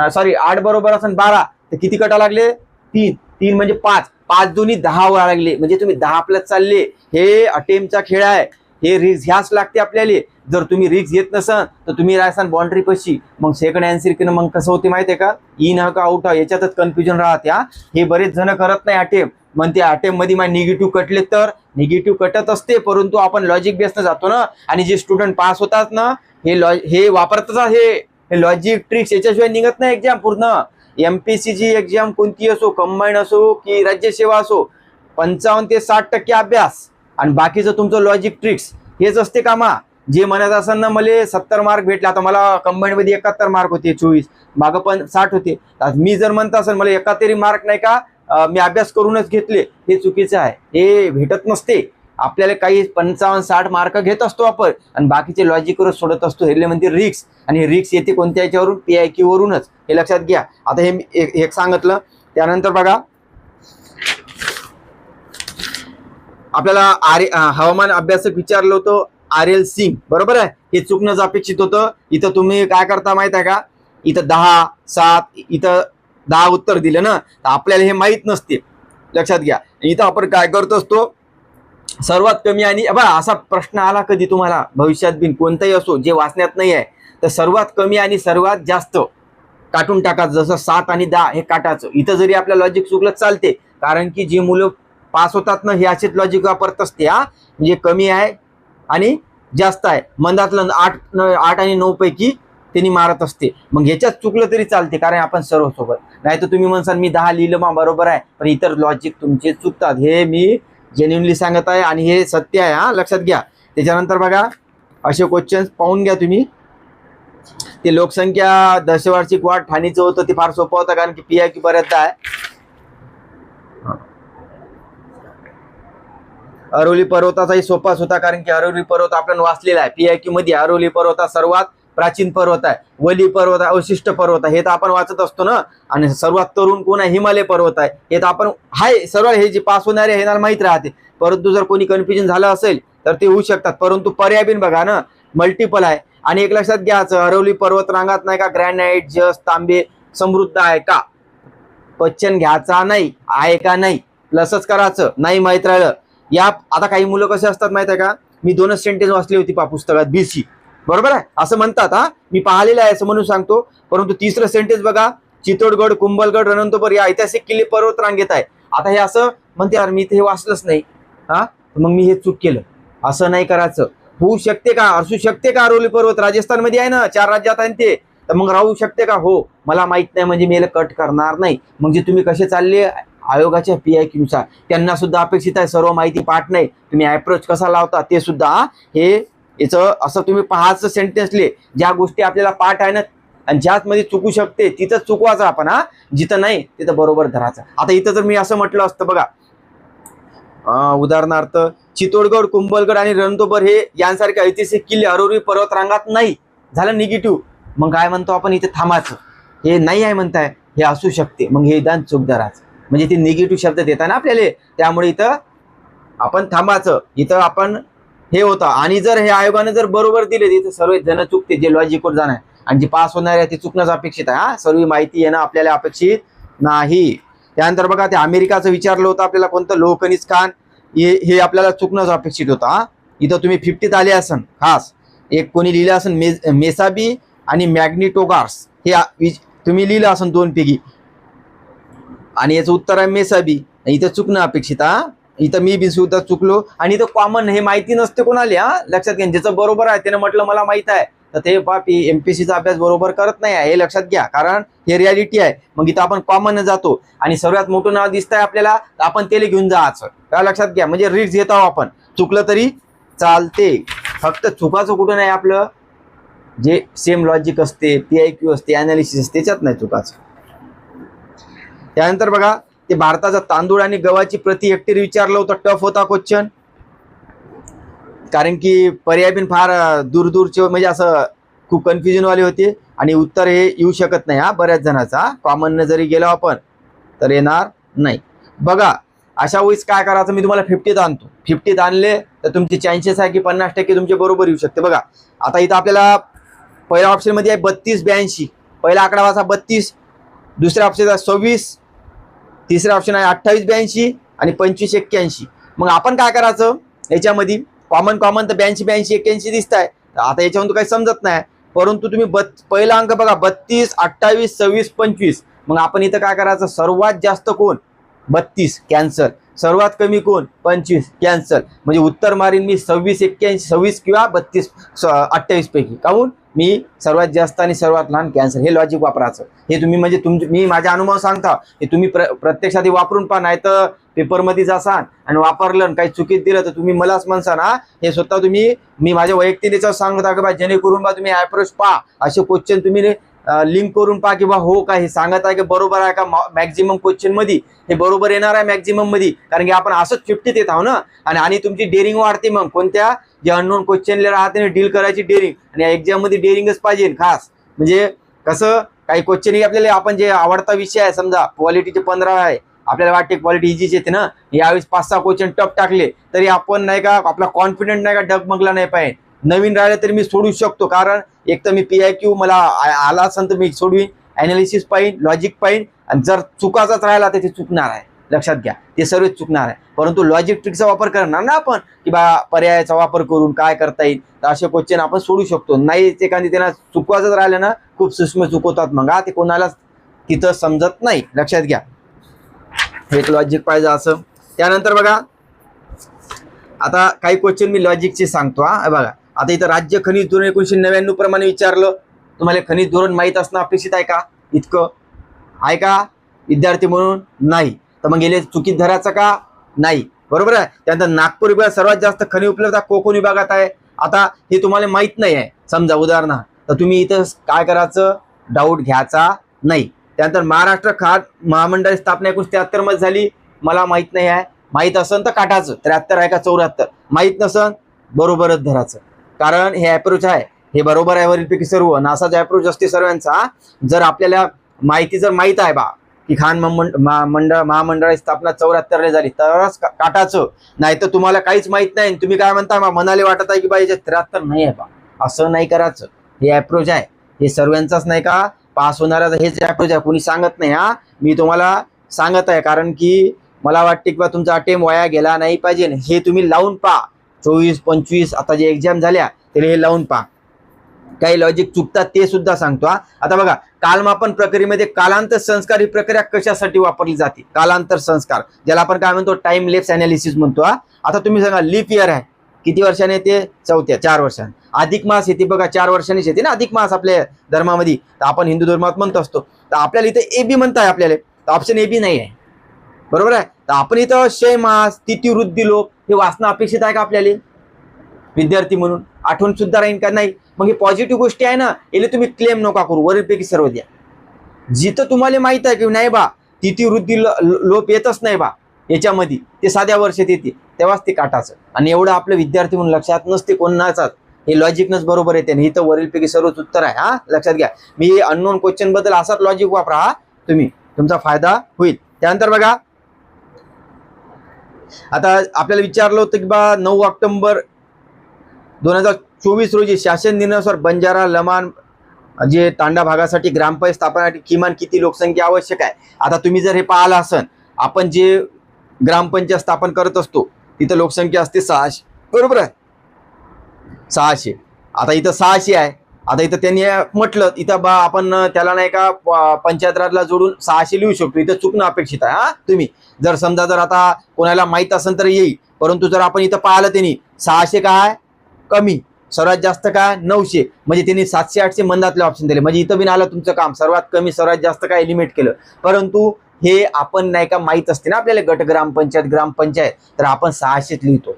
सॉरी 8 बरोबर असन 12, तर किती कटा लागले? 3. 3 म्हणजे 5. 5 दोन्ही 10 वर लागले, म्हणजे तुम्ही 10 प्लस चालले. हे अटेम्पचा खेळ आहे, हे रिक्स घ्यास लागते आपल्याला. जर तुम्ही रिक्स घेत नसन तर तुम्ही राहसान बाउंड्री पशी. मग सेकंड आन्सर की मग कसं होते माहिती आहे का? इन का आउट याच्यातच कन्फ्युजन राहते. हे बरेच जण करत नाही अटेम्प. मग ते अटेम्प मध्ये माझे निगेटिव्ह कटले तर निगेटिव्ह कटत असते, परंतु आपण लॉजिक बेसनं जातो ना. आणि जे स्टुडंट पास होतात ना, हे वापरतच हे लॉजिक ट्रिक्स, याच्याशिवाय निघत नाही एक्झाम पूर्ण. एमपीएससी ची एक्झाम कोणती असो, कंबाईन असो की राज्यसेवा असो, 55 ते 60% अभ्यास आणि बाकीचं तुमचं लॉजिक ट्रिक्स हेच असते कामा. जे म्हणत असेल ना मला 70 मार्क भेटले, आता मला कंबाईन मध्ये 71 मार्क होते, 24 मागं पण 60 होते. मी जर म्हणत असेल मला 71 मार्क नाही का, मी अभ्यास करूनच घेतले, हे चुकीचं आहे. हे भेटत नसते आपल्याला. काही 55-60 मार्क घेत असतो आपण आणि बाकीचे लॉजिकवरच सोडत असतो. हे म्हणजे रिक्स, आणि रिक्स येते कोणत्या याच्यावरून? PIQ वरूनच, हे लक्षात घ्या. आता हे एक सांगितलं. त्यानंतर बघा, आपल्याला हवामान अभ्यासक विचारलं होतं RL सिंग, बरोबर आहे. हे चुकणंच अपेक्षित होतं. इथं तुम्ही काय करता माहित आहे का? इथं 10, 7, इथं 10 उत्तर दिले ना, तर आपल्याला हे माहीत नसते, लक्षात घ्या. इथं आपण काय करत असतो, सर्वात कमी. आणि बघा, असा प्रश्न आला कधी तुम्हाला भविष्यात बिन कोणताही असो जे वाचण्यात नाही आहे, तर सर्वात कमी आणि सर्वात जास्त काटून टाकायचं. जसं 7 आणि 10 हे काटायचं. इथं जरी आपल्या लॉजिक चुकलं चालते, कारण की जी मुलं पास होतात ना, हे असेच लॉजिक वापरत असते. म्हणजे कमी आहे आणि जास्त आहे, मंदातलं 8 आणि 9 पैकी त्यांनी मारत असते. मग ह्याच्यात चुकलं तरी चालते, कारण आपण सर्व सोबत. नाही तर तुम्ही म्हणसाल मी 10 लिहिलं मग बरोबर आहे, पण इतर लॉजिक तुमचे चुकतात. हे मी जेन्युनली सांगत आहे आणि हे सत्य आहे, लक्षात घ्या. त्याच्यानंतर बघा, असे क्वेश्चन पाहून घ्या तुम्ही. ते लोकसंख्या दशवार्षिक वाढ ठाणीचं होतं, ते फार सोपं होतं, कारण की PIQ बऱ्याचदा आहे. अरवली पर्वताचाही सोपाच होता, कारण की अरवली पर्वत आपण वाचलेला आहे. PIQ मध्ये अरवली पर्वत हा सर्वात प्राचीन पर्वत आहे. वली पर्वत आहे, अवशिष्ट पर्वत आहे, हे तर आपण वाचत असतो ना. आणि सर्वात तरुण कोण आहे? हिमालय पर्वत आहे, हे तर आपण हाय सर्व हे जे पास होणारे हे माहित राहते. परंतु जर कोणी कन्फ्युजन झालं असेल तर ते होऊ शकतात. परंतु पर्याय बिन बघा ना, मल्टिपल आहे. आणि एक लक्षात घ्यायचं, अरवली पर्वत रांगात नाही का ग्रॅनाइट, जस, तांबे समृद्ध आहे का? क्वेश्चन घ्यायचा नाही, आहे का नाही, प्लसच करायचं. नाही माहित राहिलं या. आता काही मुलं कसे असतात माहित आहे का? मी 2च सेंटेन्स वाचली होती पुस्तकात, BC, बरोबर आहे असं म्हणतात. मी पाहिलेलं आहे असं म्हणून सांगतो. परंतु 3रं सेंटेन्स बघा, चित्तोडगड, कुंभलगड, रणथंभोर या ऐतिहासिक किल्ले पर्वत रांगेत आहे. आता हे असं म्हणते, यार मी ते वाचलंच नाही, मग मी हे चूक केलं. असं नाही करायचं. होऊ शकते का, असू शकते का? अरवली पर्वत राजस्थान मध्ये आहे ना, 4 राज्यात आहे ते, तर मग राहू शकते का? हो, मला माहित नाही म्हणजे मी याला कट करणार नाही. म्हणजे तुम्ही कसे चालले आयोगाच्या PIQ नुसार, त्यांना सुद्धा अपेक्षित आहे सर्व माहिती पाठ नाही. तुम्ही अप्रोच कसा लावता ते सुद्धा हे याचं असं तुम्ही पाहायचं. सेंटेन्सले ज्या गोष्टी आपल्याला पाठ आहे ना, आणि ज्यात मध्ये चुकू शकते तिथं चुकवायचं आपण, जिथं नाही तिथं बरोबर धरायचं. आता इथं जर मी असं म्हटलं असतं बघा, उदाहरणार्थ चित्तोडगड, कुंभलगड आणि रणथंभोर हे यांसारखे ऐतिहासिक किल्ले अरवली पर्वत रांगात नाही, झालं निगेटिव्ह. मग काय म्हणतो आपण? इथे थांबायचं. हे नाही आहे म्हणताय, हे असू शकते, मग हे दान चूक धरायचं. म्हणजे ते निगेटिव्ह शब्द देतात ना आपल्याला, त्यामुळे इथं आपण थांबायचं. इथं आपण हे होतं. आणि जर हे आयोगाने जर बरोबर दिले, तिथं सर्व जण चुकते जे लॉजिकवर जाणार, आणि जे पास होणार आहे ते चुकणंच अपेक्षित आहे. सर्व माहिती येणं आपल्याला अपेक्षित नाही. त्यानंतर बघा, ते अमेरिकाचं विचारलं होतं आपल्याला कोणतं, लोह खनिज खान, हे आपल्याला चुकणंच अपेक्षित होतं. इथं तुम्ही 50त आले असन. खास एक कोणी लिहिलं असन मेसाबी आणि मॅग्निटोगार्स, हे तुम्ही लिहिलं असन 2 पैकी, आणि याचं उत्तर आहे मेसाबी. इथं चुकणं अपेक्षित. इथं मी बी सुद्धा चुकलो. आणि इथं कॉमन हे माहिती नसते कोणाला, लक्षात घ्या. ज्याचं बरोबर आहे त्यानं म्हटलं मला माहित आहे, तर ते MPSCचा अभ्यास बरोबर करत नाही आहे, हे लक्षात घ्या. कारण हे रियालिटी आहे. मग इथं आपण कॉमन जातो आणि सर्वात मोठं नाव दिसत आहे आपल्याला, तर आपण त्याला घेऊन जायचं, काय लक्षात घ्या. म्हणजे रिस्क घेत आहोत आपण. चुकलं तरी चालते, फक्त चुकाचं कुठं नाही. आपलं जे सेम लॉजिक असते, PIQ असते, अनालिसिस असते, त्याच्यात नाही चुकाचं. त्यानंतर बघा, ते भारताचा तांदूळ आणि गव्हाची प्रति हेक्टर विचारलं होतं. टफ होता क्वेश्चन, कारण की पर्याय पण फार दूरचे, म्हणजे असं खूप कन्फ्युजन वाले होते. आणि उत्तर हे येऊ शकत नाही बऱ्याच जणांचा. कॉमन जरी गेलो आपण तर येणार नाही. बघा, अशा वेळेस काय करायचं, मी तुम्हाला 50th आणतो. 50th आणले तर तुमचे चान्सेस आहे की 50% तुमचे बरोबर येऊ शकते. बघा आता इथं आपल्याला पहिल्या ऑप्शन मध्ये आहे 3282, पहिला आकडा वाचा 32, दुसऱ्या ऑप्शन आहे 26, तिसरा ऑप्शन आहे 2882 आणि 2581. मग आपण काय करायचं, याच्यामध्ये कॉमन तर 82 81 दिसत आहे. आता याच्यामध्ये काही समजत नाही, परंतु तुम्ही पहिला अंक बघा 32 28 26 25. मग आपण इथं काय करायचं, सर्वात जास्त कोण 32 कॅन्सल, सर्वात कमी कोण 25 कॅन्सल. म्हणजे उत्तर मारीन मी 26 81 26 किंवा 32 28 पैकी. काहून, मी सर्वात जास्त आणि सर्वात लहान कॅन्सल. हे लॉजिक वापरायचं. हे तुम्ही म्हणजे मी माझा अनुभव सांगता, हे तुम्ही प्रत्यक्षात वापरून पहा. नाही तर पेपरमध्ये जासान आणि वापरलं काही चुकीत दिलं तर तुम्ही मलाच म्हणसा ना. हे स्वतः तुम्ही, मी माझ्या वैयक्तिक याच्यावर सांगता की बा जेणेकरून बा तुम्ही अप्रोच पहा, असे क्वेश्चन तुम्ही लिंक करून पहा की बा हो का, हे सांगत आहे की बरोबर आहे का. मॅक्झिमम क्वेश्चन मध्ये हे बरोबर येणार आहे मॅक्झिमम मध्ये, कारण की आपण असंच 50th येत आहो ना. आणि तुमची डेअरिंग वाढते. मग कोणत्या जे अननोन क्वेश्चनला राहते डील करायची डेअरिंग, आणि एक्झाम मध्ये डेअरिंगच पाहिजे खास. म्हणजे कसं, काही क्वेश्चन आपल्याला, आपण जे आवडता विषय आहे समजा क्वालिटीचे 15 आहे, आपल्याला वाटते क्वालिटी इझीच येते ना, यावेळेस 5-6 क्वेश्चन टफ टाकले तरी आपण नाही का, आपला कॉन्फिडंट नाही का डगमगला नाही पाहिजे. नवीन राहिलं तरी मी सोडू शकतो, कारण एक तर मी PIQ मला आला असेल तर मी सोडवीन, अनालिसिस पाहिन, लॉजिक पाहिन. आणि जर चुकाचाच राहिला तर ते चुकणार आहे, लक्षात घ्या, ते सर्वच चुकणार आहे. परंतु लॉजिक ट्रिकचा वापर करणार ना आपण, की बा पर्यायाचा वापर करून काय करता येईल, तर असे क्वेश्चन आपण सोडू शकतो. नाही एखादी त्यांना चुकवायचंच राहिलं ना, खूप सूक्ष्म चुकवतात. मग ते कोणालाच तिथं समजत नाही, लक्षात घ्या. एक लॉजिक पाहिजे असं. त्यानंतर बघा आता काही क्वेश्चन मी लॉजिकचे सांगतो. बघा आता इथं राज्य खनिज धोरण 1999 प्रमाणे विचारलं. तुम्हाला खनिज धोरण माहीत असणं अपेक्षित आहे का, इतकं आहे का विद्यार्थी म्हणून, नाही. तर मग गेले चुकीत धरायचं का, नाही, बरोबर आहे. त्यानंतर नागपूर विभागात सर्वात जास्त खनिज उपलब्धता कोकण विभागात आहे. आता हे तुम्हाला माहित नाही आहे समजा उदाहरणार्थ, तर तुम्ही इथं काय करायचं, डाऊट घ्यायचा नाही. त्यानंतर महाराष्ट्र खाद महामंडळ स्थापना 1973 मध्ये झाली, मला माहित नाही आहे. माहित असेल तर काटाचं 73 आहे का 74, माहित नसेल बरोबरच धरायचं, कारण हे अप्रोच आहे, हे बरोबर आहे वरीलपैकी सर्व. नासाचा अप्रोच असते सर्वांचा. जर आपल्याला माहिती जर माहित आहे बा की खान महामंडळाची स्थापना 74 ला झाली तरच काटाचं, नाही तर तुम्हाला काहीच माहित नाही, तुम्ही काय म्हणता मनाला वाटत आहे की बा याच्यात 73 नाही आहे बा, असं नाही करायचं. हे अप्रोच आहे, हे सर्वांचाच नाही का पास होणारा हेच अप्रोच आहे, कोणी सांगत नाही. मी तुम्हाला सांगत आहे, कारण की मला वाटते की बा तुमचा अटेम्प्ट वाया गेला नाही पाहिजे. हे तुम्ही लावून पहा, 24-25 आता जे एक्झाम झाल्या त्याला हे लावून पहा. काही लॉजिक चुकतात ते सुद्धा सांगतो. आता बघा कालमापन प्रक्रियेमध्ये कालांतर संस्कार ही प्रक्रिया कशासाठी वापरली जाते, कालांतर संस्कार, ज्याला आपण काय म्हणतो टाइम लेप्स अनालिसिस म्हणतो. आता तुम्ही सांगा लीप इयर आहे, किती वर्षाने येते, 4 वर्षांनी. अधिक मास येते बघा 4 वर्षांनीच येते ना अधिक मास आपल्या धर्मामध्ये, तर आपण हिंदू धर्मात म्हणतो असतो. तर आपल्याला इथे AB म्हणताय, आपल्याला तर ऑप्शन AB नाही आहे, बरोबर आहे. तर आपण इथं क्षय मास, तिथी वृद्धी लोप हे वाचणं अपेक्षित आहे का आपल्याला विद्यार्थी म्हणून, आठवण सुद्धा राहील का नाही. मग हे पॉझिटिव्ह गोष्टी आहे ना, याला तुम्ही क्लेम नका करू, वरीलपैकी सर्व द्या. जिथं तुम्हाला माहित आहे की नाही बा तिथी वृद्धी लोप येतच नाही बा याच्यामध्ये, ते साध्या वर्षात येते, तेव्हाच ते काटाचं. आणि एवढं आपलं विद्यार्थी म्हणून लक्षात नसते कोणाचाच, हे लॉजिकनच बरोबर येते. आणि इथं वरीलपैकी सर्वच उत्तर आहे. लक्षात घ्या, मी अननोन क्वेश्चन बद्दल असाच लॉजिक वापरा, तुम्ही तुमचा फायदा होईल. त्यानंतर बघा आता आपल्याला विचारलं होतं की बा 9 ऑक्टोबर 2024 रोजी शासन निर्णयानुसार बंजारा लमाण जे तांडा भागासाठी ग्रामपंचायत स्थापनासाठी किमान किती लोकसंख्या आवश्यक आहे. आता तुम्ही जर हे पाहिलं असन, आपण जे ग्रामपंचायत स्थापन करत असतो तिथं लोकसंख्या असते 600, बरोबर आहे, 600. आता इथं 600 आहे. आता इथं त्यांनी म्हटलं इथं बा आपण त्याला नाही का पंचायत राजला जोडून 600 लिहू शकतो, इथं चुकणं अपेक्षित आहे. तुम्ही जर समजा जर आता कोणाला माहित असेल तर येईल, परंतु जर आपण इथं पाहिलं त्यांनी 600 काय कमी, सर्वात जास्त काय 900, म्हणजे त्यांनी 700-800 मंदातले ऑप्शन दिले. म्हणजे इथं बी आलं तुमचं काम, सर्वात कमी सर्वात जास्त काय एलिमिनेट केलं. परंतु हे आपण नाही का माहित असते ना आपल्याला गट ग्रामपंचायत, तर आपण 600 लिहितो.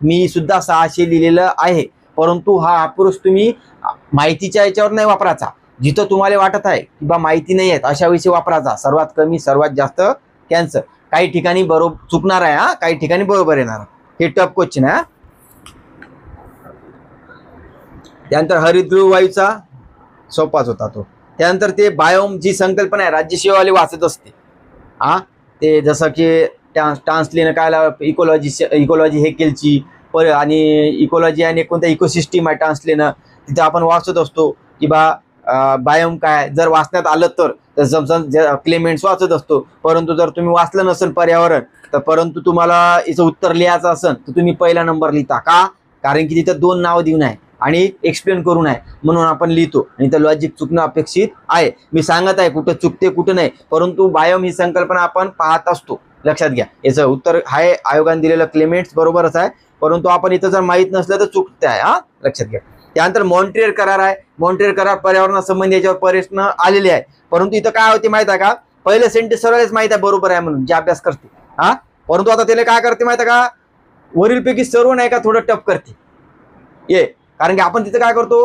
मी सुद्धा 600 लिहिलेलं आहे. परंतु हा अप्रोच तुम्ही माहितीच्या याच्यावर नाही वापरायचा, जिथं तुम्हाला वाटत आहे की बा माहिती नाही आहे अशा विषयी वापरायचा. सर्वात कमी सर्वात जास्त कॅन्सर. काही ठिकाणी बरोबर चुकणार आहे, काही ठिकाणी बरोबर येणार. हे टफ क्वेश्चन आहे. त्यानंतर हरितगृह वायूचा सोपाच होता तो. त्यानंतर ते बायोम जी संकल्पना आहे राज्यसेवावाले वाचत असते. ते जसं की ट्रान्सलेन काय इकोलॉजी हे केलची आणि इकोलॉजी आणि कोणत्या इकोसिस्टीम आहे ट्रान्सलेन तिथं आपण वाचत असतो की बायोम काय जर वाचण्यात आलं तर समजा क्लेमेंट्स वाचत असतो. परंतु जर तुम्ही वाचलं नसेल पर्यावरण तर परंतु तुम्हाला याचं उत्तर लिहायचं असेल तर तुम्ही पहिला नंबर लिहिता का, कारण की तिथं 2 नाव देऊन आहे आणि एक्सप्लेन करून आहे म्हणून आपण लिहितो आणि तर लॉजिक चुकणं अपेक्षित आहे. मी सांगत आहे कुठं चुकते कुठं नाही, परंतु बायोम ही संकल्पना आपण पाहत असतो. लक्षात घ्या, याचं उत्तर आहे आयोगाने दिलेलं क्लेमेंट्स बरोबरच आहे, परंतु आपण इथं जर माहीत नसलं तर चुकते आहे. हा लक्षात घ्या. त्यानंतर मॉन्ट्रियल करार आहे. मॉन्ट्रियल करार पर्यावरणासंबंधी याच्यावर प्रश्न आलेले आहे, परंतु इथं काय होते माहित आहे का, पहिले सेंटेन्स सरळच माहित आहे बरोबर आहे म्हणून जे अभ्यास करते. हा परंतु आता त्याला काय करते माहित आहे का, वरीलपैकी सर्व नाही का थोडं टफ करते ये, कारण की आपण तिथं काय करतो,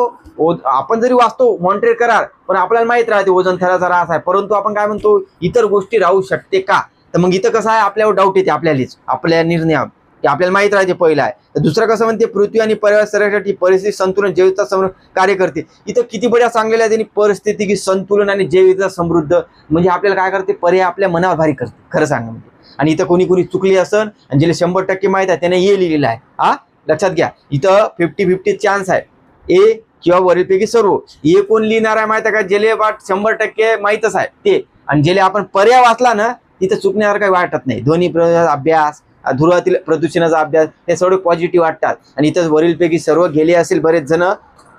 आपण जरी वाचतो मॉन्ट्रियल करार पण आपल्याला माहित राहते ओझोन थराचा ऱ्हास आहे, परंतु आपण काय म्हणतो इतर गोष्टी राहू शकते का, तर मग इथं कसं आहे आपल्यावर डाऊट येते आपल्यालाच आपल्या निर्णयावर की आपल्याला माहित राहते पहिला आहे. तर दुसरं कसं म्हणते पृथ्वी आणि पर्यावरण संरक्षणासाठी परिस्थिती संतुलन जैविकता कार्य करते. इथं किती बड्या सांगलेल्या त्यांनी परिस्थिती की संतुलन आणि जैविकता समृद्ध, म्हणजे आपल्याला काय करते पर्याय आपल्या मनावर भारी करते खरं सांगा म्हणजे. आणि इथं कोणी चुकली असन आणि ज्याला 100% माहित आहे त्याने ए लिहिलेलं आहे. हा लक्षात घ्या, इथं 50-50 चान्स आहे, ए किंवा वरीलपैकी सर्व. ए कोण लिहिणार आहे माहित आहे का, ज्याला 100% माहीतच आहे ते, आणि ज्याला आपण पर्याय वाचला ना तिथं चुकण्यावर काही वाटत नाही. ध्वनी अभ्यास, धुरातील प्रदूषणाचा अभ्यास हे सगळे पॉझिटिव्ह वाटतात, आणि इथं वरीलपैकी सर्व गेले असेल, बरेच जण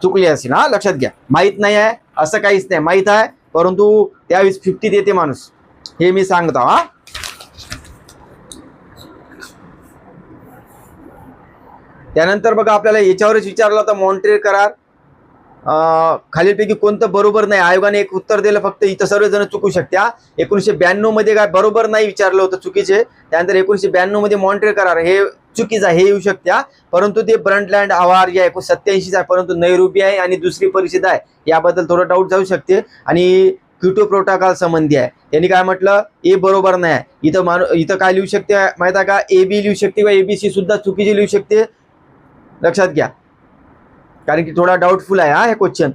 चुकले असेल. हा लक्षात घ्या, माहीत नाही आहे असं काहीच नाही, माहीत आहे परंतु त्यावेळेस 50 देते माणूस, हे मी सांगतो. हा त्यानंतर बघा आपल्याला याच्यावरच विचारलं होतं मॉन्ट्रियल करार खालीलपैकी कोणतं बरोबर नाही. आयोगाने एक उत्तर दिलं फक्त, इथं सर्वजण चुकू शकत्या. 1992 मध्ये काय बरोबर नाही विचारलं होतं चुकीचे. त्यानंतर 1992 मध्ये मॉन्ट्रियल करार हे चुकीचं आहे हे येऊ शकत्या, परंतु ते ब्रंटलँड आवार या 1987 आहे, परंतु नैरोबी आहे आणि दुसरी परिषद आहे याबद्दल थोडं डाऊट जाऊ शकते. आणि क्योटो प्रोटोकॉल संबंधी आहे, यांनी काय म्हटलं ए बरोबर नाही आहे. इथं काय लिहू शकते माहिती आहे का, ए बी लिहू शकते किंवा एबीसी सुद्धा चुकीची लिहू शकते. लक्षात घ्या, कारण की थोडा डाऊटफुल आहे हा हे क्वेश्चन,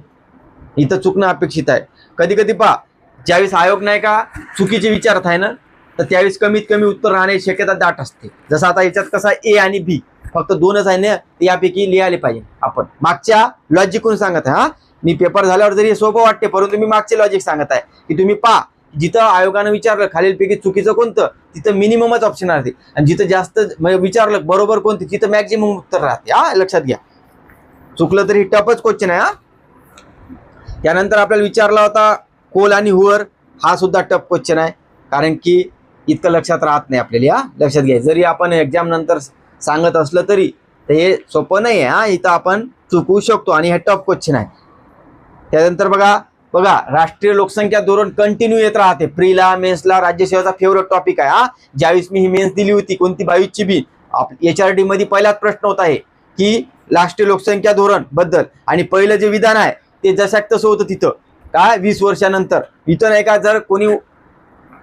इथं चुकणं अपेक्षित आहे. कधी कधी पहा ज्यावेळेस आयोग नाही का चुकीचे विचारत आहे ना तर त्यावेळेस कमीत कमी उत्तर राहण्याची शक्यता दाट असते. जसं आता याच्यात कसं ए आणि बी फक्त 2च आहे ना, यापैकी लिहायला पाहिजे आपण. मागच्या लॉजिकून सांगत आहे. हा मी पेपर झाल्यावर जरी सोपं वाटते परंतु मी मागचे लॉजिक सांगत आहे की तुम्ही पहा जिथं आयोगानं विचारलं खालीलपैकी चुकीचं कोणतं तिथं मिनिममच ऑप्शन राहते, आणि जिथं जास्त विचारलं बरोबर कोणते तिथं मॅक्झिमम उत्तर राहते. हा लक्षात घ्या, चुकलं तरी टफच क्वेश्चन आहे. हा त्यानंतर आपल्याला विचारला होता कोल आणि हुअर, हा सुद्धा टफ क्वेश्चन आहे, कारण की इतकं लक्षात राहत नाही आपल्याला. हा लक्षात घ्या, जरी आपण एक्झाम नंतर सांगत असलं तरी हे सोपं नाही आहे. हा इथं आपण चुकवू शकतो आणि हे टफ क्वेश्चन आहे. त्यानंतर बघा राष्ट्रीय लोकसंख्या धोरण कंटिन्यू येत राहते, प्रीला मेन्सला राज्यसेवेचा फेवरेट टॉपिक आहे. हा ज्यावेळेस मी ही मेन्स दिली होती कोणती 22ची बी, HRD मध्ये पहिलाच प्रश्न होता आहे की राष्ट्रीय लोकसंख्या धोरण बद्दल, आणि पहिलं जे विधान आहे ते जसं तसं होतं तिथं काय 20 वर्षानंतर. इथं नाही का जर कोणी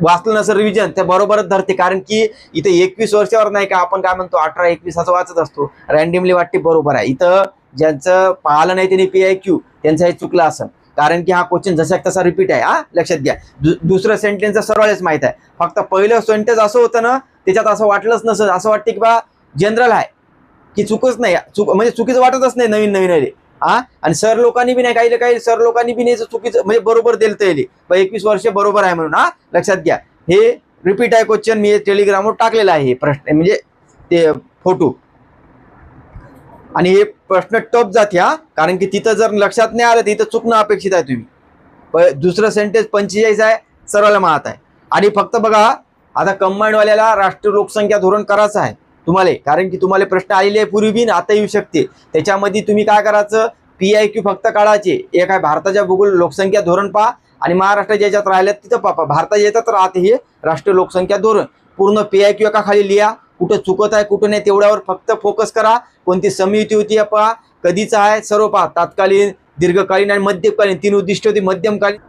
वाचलं नसेल रिव्हिजन ते बरोबरच धरते, कारण की इथं 21 वर्षावर नाही का आपण काय म्हणतो 18-21 असं वाचत असतो, रँडमली वाटते बरोबर आहे. इथं ज्यांचं पाहिलं नाही त्यांनी PIQ त्यांचं हे चुकलं असेल, कारण की हा क्वेश्चन जसा तसा रिपीट आहे. हा लक्षात घ्या, दुसरं सेंटेन्स सरळच माहित आहे, फक्त पहिलं सेंटेन्स असं होतं ना त्याच्यात असं वाटलंच नसतं, असं वाटतं की बा जनरल आहे की चुकच नाही, म्हणजे चुकीचं वाटतच नाही नवीन आहे. हा आणि सर लोकांनी बी नाही काही सर लोकांनी बी नाही चुकीचं म्हणजे बरोबर दिलं तर 21 वर्ष बरोबर आहे म्हणून. हा लक्षात घ्या, हे रिपीट आहे क्वेश्चन, मी टेलिग्रामवर टाकलेला आहे हे प्रश्न म्हणजे ते फोटो, आणि हे प्रश्न टफ जाते. हा कारण की तिथं जर लक्षात नाही आलं तिथं चुकणं अपेक्षित आहे. तुम्ही दुसरं सेंटेन्स 45 आहे सरळ माहत आहे. आणि फक्त बघा आता कंबाईंडवाल्याला राष्ट्रीय लोकसंख्या धोरण करायचं आहे तुम्हाला, कारण की तुम्हाला प्रश्न आलेले आहे पूर्वी बी आता येऊ शकते. त्याच्यामध्ये तुम्ही काय करायचं, PIQ फक्त काढायचे. एक आहे भारताच्या भूगोल लोकसंख्या धोरण पहा, आणि महाराष्ट्राच्या याच्यात राहिल्यात तिथं पहा. भारताच्या याच्यात राहते हे राष्ट्रीय लोकसंख्या धोरण, पूर्ण PIQ एका खाली लिहा, कुठं चुकत आहे कुठं नाही तेवढ्यावर फक्त फोकस करा. कोणती समिती होती पहा, कधीच आहे सर्व पहा, तात्कालीन दीर्घकालीन आणि मध्यकालीन 3 उद्दिष्ट होती मध्यमकालीन.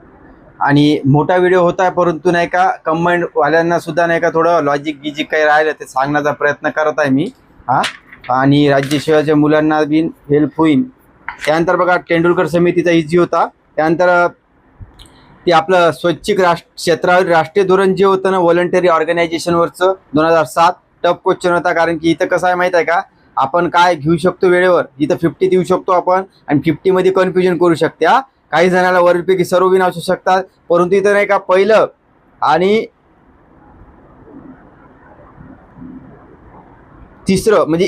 आणि मोठा व्हिडिओ होता आहे परंतु नाही का कंबाईंड वाल्यांना सुद्धा नाही का थोडं लॉजिक गिजिक काही राहिलं ते सांगण्याचा प्रयत्न करत आहे मी. हा आणि राज्यसेवेच्या मुलांना बी हेल्प होईल. त्यानंतर बघा तेंडुलकर समितीचा इझी होता. त्यानंतर ते आपलं स्वैच्छिक क्षेत्रावर राष्ट्रीय धोरण जे होतं ना व्हॉलंटरी ऑर्गनायझेशनवरचं 2007 टफ क्वेश्चन होता. कारण की इथं कसं आहे माहित आहे का, आपण काय घेऊ शकतो वेळेवर, इथं 50 देऊ शकतो आपण आणि 50 मध्ये कन्फ्युजन करू शकते. काही जणांना वरीलपैकी सर्व विना असू शकतात, परंतु इथं नाही का पहिलं आणि तिसरं म्हणजे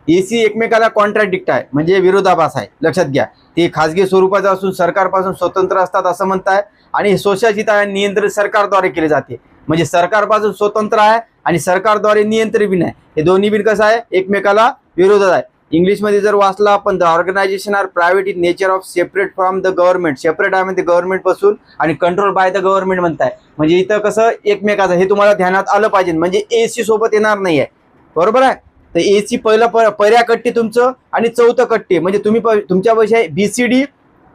एसी एकमेकाला कॉन्ट्राडिक्ट आहे, म्हणजे विरोधाभास आहे. लक्षात घ्या, ते खासगी स्वरूपाचं असून सरकारपासून स्वतंत्र असतात असं म्हणताय. आणि स्वशासित आहे, नियंत्रित सरकारद्वारे केले जाते. म्हणजे सरकारपासून स्वतंत्र आहे आणि सरकारद्वारे नियंत्रित बी नाही. हे दोन्ही बी कसं आहे, एकमेकाला विरोधात आहे. इंग्लिशमध्ये जर वाचला आपण, the organisation are private in nature of separate from the government. Separate आहे म्हणजे गव्हर्नमेंट पासून आणि कंट्रोल बाय द गव्हर्नमेंट म्हणताय. म्हणजे इथं कसं एकमेकाचं, हे तुम्हाला ध्यानात आलं पाहिजे. म्हणजे एसी सोबत येणार नाही आहे, बरोबर आहे. तर एसी पहिलं पर्या कट्टी तुमचं आणि चौथं कट्टी म्हणजे तुम्ही तुमच्या पैसे BCD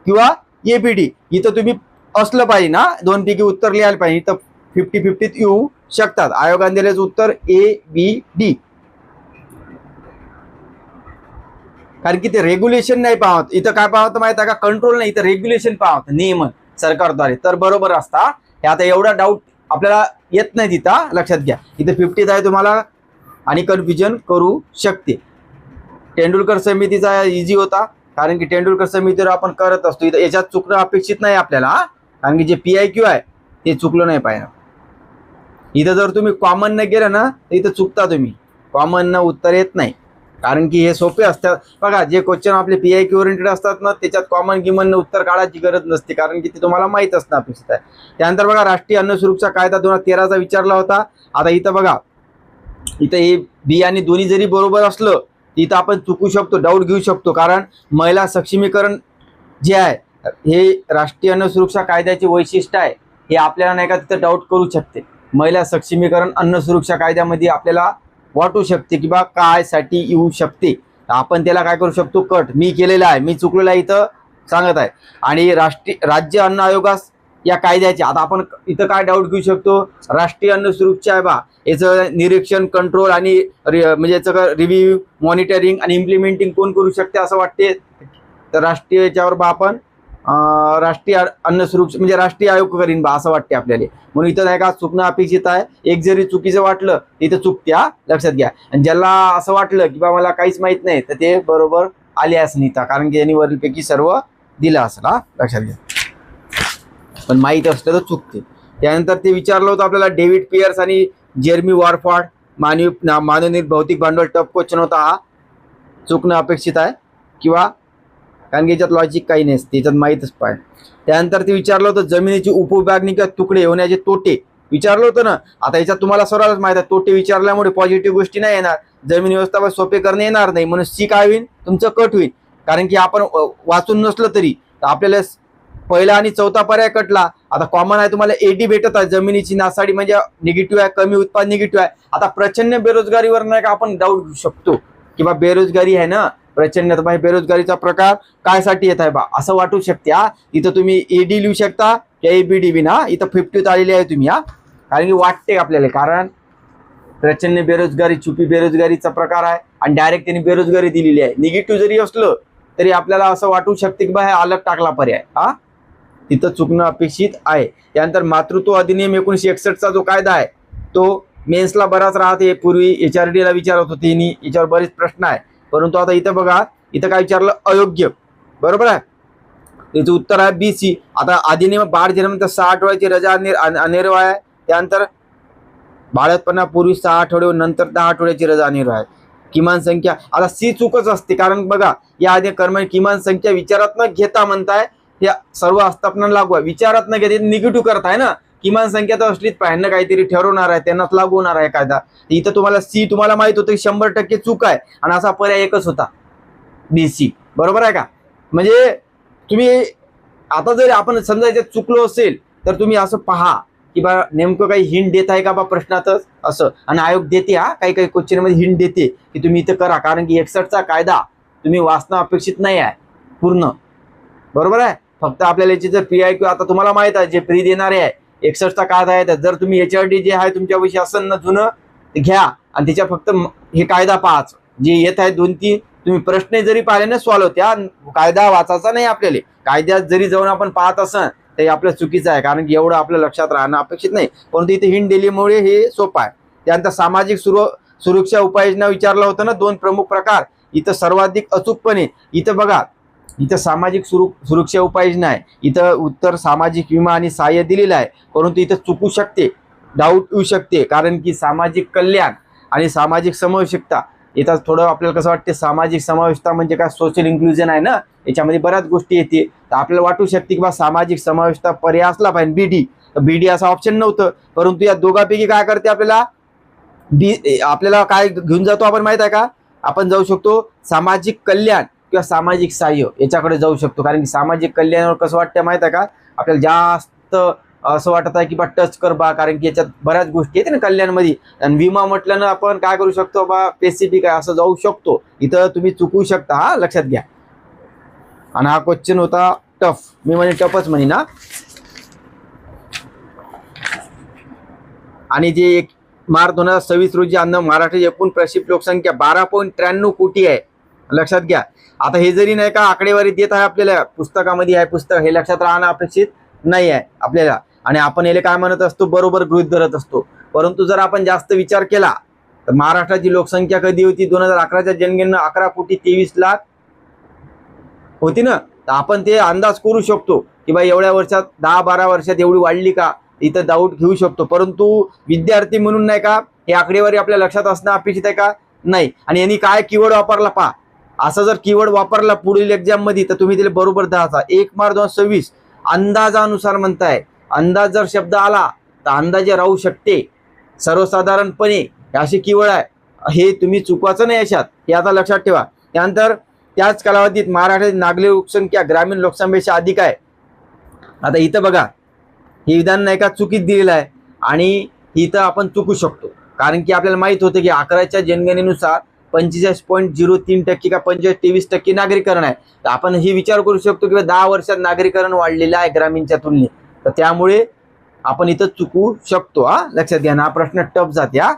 किंवा ABD इथं तुम्ही असलं पाहिजे ना, दोन पैकी उत्तर लिहायला पाहिजे. इथं 50-50 येऊ शकतात. आयोगाने दिलेलं उत्तर ABD. कारण की ते रेग्युलेशन नाही पाहत, इथं काय पाहत माहिती आहे का, कंट्रोल नाही, इथं रेग्युलेशन पाहत, नियमन सरकारद्वारे, तर बरोबर असता. हे आता एवढा डाऊट आपल्याला येत नाही तिथं, लक्षात घ्या. इथं 50 आहे तुम्हाला आणि कन्फ्युजन करू शकते. तेंडुलकर समितीचा इझी होता, कारण की तेंडुलकर समितीवर आपण करत असतो. इथं याच्यात चुकणं अपेक्षित नाही आपल्याला, कारण की जे PIQ आहे ते चुकलं नाही पाहिजे. इथं जर तुम्ही कॉमन न गेलं ना तर इथं चुकता तुम्ही, कॉमन न उत्तर येत नाही. कारण की हे सोपे असतात बघा, जे क्वेश्चन आपले PIQ ओरिएंटेड असतात ना त्याच्यात कॉमन गिमन उत्तर काढायची गरज नसते, कारण की ते तुम्हाला माहित असणं अपेक्षित आहे. त्यानंतर बघा, राष्ट्रीय अन्न सुरक्षा कायदा 2013चा विचारला होता. आता इथं बघा, इथं हे बी आणि दोन्ही जरी बरोबर असलं इथं आपण चुकू शकतो, डाऊट घेऊ शकतो. कारण महिला सक्षमीकरण जे आहे हे राष्ट्रीय अन्न सुरक्षा कायद्याचे वैशिष्ट्य आहे, हे आपल्याला नाही का तिथं डाऊट करू शकते. महिला सक्षमीकरण अन्न सुरक्षा कायद्यामध्ये आपल्याला वाटू शकते की बा काय साठी येऊ शकते. आपण त्याला काय करू शकतो, कट मी केलेला आहे, मी चुकलेला आहे इथं सांगत आहे. आणि राज्य अन्न आयोगास या कायद्याचे आता आपण इथं काय डाऊट घेऊ शकतो, राष्ट्रीय अन्न सुरक्षा आहे बा, याचं निरीक्षण कंट्रोल आणि म्हणजे याचं रिव्ह्यू मॉनिटरिंग आणि इम्प्लिमेंटिंग कोण करू शकते असं वाटते. तर राष्ट्रीय याच्यावर बा आपण राष्ट्रीय अन्न सुरक्षा म्हणजे राष्ट्रीय आयोग करीन बा असं वाटते आपल्याला. म्हणून इथं नाही का चुकणं अपेक्षित आहे. एक जरी चुकीचं वाटलं इथं चुकत्या, लक्षात घ्या. आणि ज्याला असं वाटलं की बा मला काहीच माहित नाही तर ते बरोबर आले असं इथं, कारण की यांनी वरीलपैकी सर्व दिलं असेल, लक्षात घ्या. पण माहीत असलं तर चुकते. त्यानंतर ते विचारलं होतं आपल्याला, डेव्हिड पियर्स आणि जेरमी वॉरफॉर्ड मानवनिर्मित भौतिक भांडवल. टफ क्वेश्चन होता हा, चुकणं अपेक्षित आहे किंवा कारण की याच्यात लॉजिक काही नसते, त्याच्यात माहीतच पाहिजे. त्यानंतर ते विचारलं होतं, जमिनीची उपविभागणी किंवा तुकडे होण्याचे तोटे विचारलं होतं ना. आता याच्यात तुम्हाला सर्वच माहिती आहे, तोटे विचारल्यामुळे पॉझिटिव्ह गोष्टी नाही येणार, जमीन व्यवस्थापन सोपे करणे येणार नाही, म्हणून सी काय होईल तुमचं कट होईल. कारण की आपण वाचून नसलं तरी आपल्याला पहिला आणि चौथा पर्याय कटला. आता कॉमन आहे तुम्हाला AD भेटत आहे, जमिनीची नासाडी म्हणजे निगेटिव्ह आहे, कमी उत्पादन निगेटिव्ह आहे. आता प्रचंड बेरोजगारीवर नाही का आपण डाऊट घेऊ शकतो किंवा बेरोजगारी आहे ना प्रचंड, तर बेरोजगारीचा प्रकार कायसाठी येत आहे बा असं वाटू शकते. इथं तुम्ही AD लिहू शकता किंवा ABD बी ना, इथं 50 आलेली आहे तुम्ही, कारण की वाटते आपल्याला, कारण प्रचंड बेरोजगारी छुपी बेरोजगारीचा प्रकार आहे आणि डायरेक्ट त्यांनी बेरोजगारी दिलेली आहे. निगेटिव्ह जरी असलं तरी आपल्याला असं वाटू शकते की बा हे अलग टाकला पर्याय, तिथं चुकणं अपेक्षित आहे. त्यानंतर मातृत्व अधिनियम 1961चा जो कायदा आहे तो मेन्सला बराच राहते, पूर्वी HRD ला विचारत होते, याच्यावर बरेच प्रश्न आहे. परंतु आता इथं बघा, इथं काय विचारलं, अयोग्य, बरोबर आहे, याचं उत्तर आहे BC. आता अधिनियम बाळ जन्म 6 आठवड्याची रजा अनिर्वाय आहे. त्यानंतर बाळतपणापूर्वी 6 आठवडे व नंतर 10 आठवड्याची रजा अनिर्वाय आहे. किमान संख्या, आता C चुकच असते, कारण बघा या आधी कर्म किमान संख्या विचारात न घेता म्हणताय, या सर्व आस्थापना लागू आहे. विचारात न घेता निगेटिव्ह करत आहे ना, किमान संख्या तर असलीच पाहिजे ना, काहीतरी ठरवणार आहे त्यांनाच लागू होणार आहे कायदा. इथं तुम्हाला C तुम्हाला माहित होतं की 100% चूक आहे आणि असा पर्याय एकच होता BC, बरोबर आहे का. म्हणजे तुम्ही आता जर आपण समजा याच्यात चुकलो असेल तर तुम्ही असं पहा की बा नेमकं काही हिंट देत आहे का बा प्रश्नातच असं, आणि आयोग देते काही क्वेश्चन मध्ये हिंट देते की तुम्ही इथं करा, कारण की 61चा कायदा तुम्ही वाचणं अपेक्षित नाही आहे पूर्ण, बरोबर आहे. फक्त आपल्याला याची जर PIQ आता तुम्हाला माहित आहे जे फ्री देणारे आहे 61चा कायदा आहे, जर तुम्ही HRD जे आहे तुमच्याविषयी असेल ना जुनं घ्या आणि त्याच्या फक्त हे कायदा पाच जे येत आहे 2-3 तुम्ही प्रश्न जरी पाहिले ना सॉल्व्ह, त्या कायदा वाचायचा नाही आपल्याला. कायद्यात जरी जाऊन आपण पाहत असन ते आपलं चुकीचं आहे, कारण की एवढं आपल्या लक्षात राहणं अपेक्षित नाही, परंतु इथे हिंट दिल्यामुळे हे सोपं आहे. त्यानंतर सामाजिक सुरक्षा उपाययोजना विचारलं होतं ना, 2 प्रमुख प्रकार. इथं सर्वाधिक अचूकपणे इथं बघा, इथं सामाजिक सुरक्षा उपाययोजना आहे, इथं उत्तर सामाजिक विमा आणि सहाय्य दिलेलं आहे, परंतु इथं चुकू शकते, डाऊट येऊ शकते, कारण की सामाजिक कल्याण आणि सामाजिक समावेशकता इथं थोडं आपल्याला कसं वाटते, सामाजिक समावेशता म्हणजे काय, सोशल इन्क्लुजन आहे ना, याच्यामध्ये बऱ्याच गोष्टी येते. तर आपल्याला वाटू शकते की बा सामाजिक समावेशता पर्याय असला पाहिजे बीडी, तर बीडी असं ऑप्शन नव्हतं, परंतु या दोघांपैकी काय करते आपल्याला आपल्याला काय घेऊन जातो आपण माहित आहे का, आपण जाऊ शकतो सामाजिक कल्याण किंवा सामाजिक सहाय्य याच्याकडे जाऊ शकतो. कारण की सामाजिक कल्याणावर कसं वाटतं माहित आहे का, आपल्याला जास्त असं वाटत आहे की बा टच कर बा, कारण की याच्यात बऱ्याच गोष्टी आहेत ना कल्याणमध्ये. आणि विमा म्हटलं ना आपण काय करू शकतो बा, स्पेसिफिक आहे असं जाऊ शकतो. इथं तुम्ही चुकू शकता, हा लक्षात घ्या. आणि हा क्वेश्चन होता टफ, मी म्हणे टफच म्हणे ना. आणि जे 1 मार्च 2026 रोजी महाराष्ट्राची एकूण प्रशिक्षित लोकसंख्या 12.93 कोटी आहे, लक्षात घ्या. आता हे जरी नाही का आकडेवारी देत आहे आपल्याला, पुस्तकामध्ये आहे, पुस्तक हे लक्षात राहणं अपेक्षित नाही आहे आपल्याला, आणि आपण याला काय म्हणत असतो, बरोबर गृहीत धरत असतो. परंतु जर आपण जास्त विचार केला तर महाराष्ट्राची लोकसंख्या कधी होती, 2011च्या जनगणना 11,23,00,000 होती ना, तर आपण ते अंदाज करू शकतो की बा एवढ्या वर्षात 10-12 वर्षात एवढी वाढली का, इथं डाऊट घेऊ शकतो. परंतु विद्यार्थी म्हणून नाही का हे आकडेवारी आपल्या लक्षात असणं अपेक्षित आहे का, नाही. आणि यांनी काय कीवर्ड वापरला पहा, असं जर कीवर्ड वापरला पुढील एक्झाम मध्ये तर तुम्ही त्याला बरोबर द्यायचा. 1 मार्च 2026 अंदाजानुसार म्हणताय, अंदाज जर शब्द आला तर अंदाजे राहू शकते, सर्वसाधारणपणे असे कीवर्ड आहे, हे तुम्ही चुकवायचं नाही याच्यात, हे आता लक्षात ठेवा. त्यानंतर त्याच कालावधीत महाराष्ट्रातील नागरिक लोकसंख्या ग्रामीण लोकसंख्येपेक्षा अधिक आहे. आता इथं बघा, हे विधान नाही का चुकीत दिलेलं आहे, आणि इथं आपण चुकू शकतो, कारण की आपल्याला माहित होतं की 11च्या जनगणनेनुसार 45.03% का 25-23% नागरीकरण आहे. तर आपण हे विचार करू शकतो की 10 वर्षात नागरीकरण वाढलेलं आहे ग्रामीणच्या तुलनेत, तर त्यामुळे आपण इथं चुकू शकतो, हा लक्षात घ्या ना. हा प्रश्न टफ जाते. हा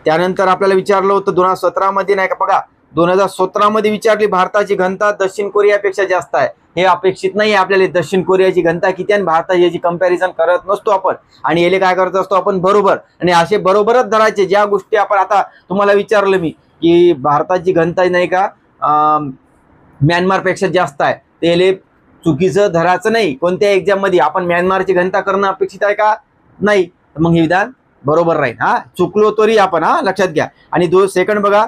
त्यानंतर आपल्याला विचारलं होतं 2017 मध्ये नाही का, बघा 2017 मध्ये विचारली, भारताची घनता दक्षिण कोरियापेक्षा जास्त आहे. हे अपेक्षित नाही आपल्याला, दक्षिण कोरियाची घनता किती आणि भारताची याची कंपॅरिझन करत नसतो आपण, आणि याला काय करत असतो आपण बरोबर, आणि असे बरोबरच धरायचे. ज्या गोष्टी आपण आता तुम्हाला विचारलं मी की भारताची घनता नाही का म्यानमारपेक्षा जास्त आहे, ते याला चुकीचं धरायचं नाही. कोणत्या एक्झाम मध्ये आपण म्यानमारची घनता करणं अपेक्षित आहे का, नाही, मग हे विधान बरोबर राहील. हा चुकलो तरी आपण, हा लक्षात घ्या. आणि सेकंड बघा,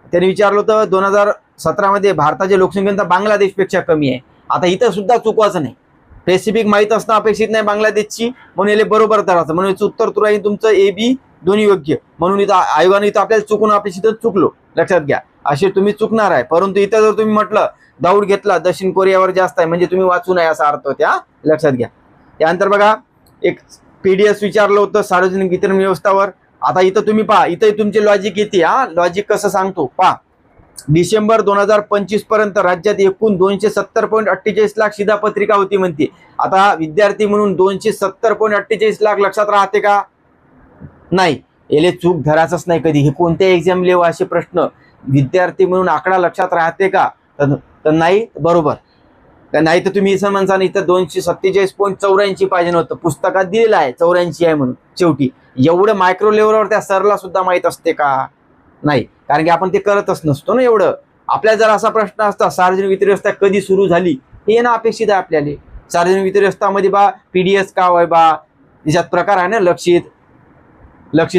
त्यांनी विचारलं होतं 2017 मध्ये भारताची लोकसंख्या बांगलादेशपेक्षा कमी आहे. आता इथं सुद्धा चुकवायचं नाही, स्पेसिफिक माहित असणं अपेक्षित नाही बांगलादेशची, म्हणून याला बरोबर धरायचं. म्हणून उत्तर राहील तुमचं ए बी दोन्ही योग्य. म्हणून इथं आयोगाने इथं आपल्याला चुकून अपेक्षित चुकलो, लक्षात घ्या. असे तुम्ही चुकणार आहे. परंतु इथं जर तुम्ही म्हटलं दाऊड घेतला दक्षिण कोरियावर जास्त आहे, म्हणजे तुम्ही वाचू नये असा अर्थ होता, लक्षात घ्या. त्यानंतर बघा, एक पीडीएस विचारलं होतं सार्वजनिक वितरण व्यवस्थावर. आता इथं तुम्ही पहा, इथं तुमचे लॉजिक येते. हा लॉजिक कसं सांगतो पहा. डिसेंबर 2025 पर्यंत राज्यात एकूण 270.48 लाख शिधापत्रिका होती म्हणते. आता विद्यार्थी म्हणून 270.48 लाख लक्षात राहते का, नाही, याले चूक धरायचंच नाही कधी. हे कोणत्या एक्झाम लेव असे प्रश्न, विद्यार्थी म्हणून आकडा लक्षात राहते का, तर नाही, बरोबर नाही. तर तुम्ही असं म्हणता ना, इथं 247.84 पाहिजे नव्हतं, पुस्तकात दिलेलं आहे 84 आहे म्हणून. शेवटी एवढं मायक्रो लेवलवर त्या सरला सुद्धा माहित असते का, नाही, कारण की आपण ते करतच नसतो ना एवढं. आपल्याला जर असा प्रश्न असता सार्वजनिक वितरण व्यवस्था कधी सुरू झाली, हे ना अपेक्षित आहे आपल्याला. सार्वजनिक वितरण व्यवस्थामध्ये बा पीडीएस का आहे बा, याच्यात प्रकार आहे ना, लक्षित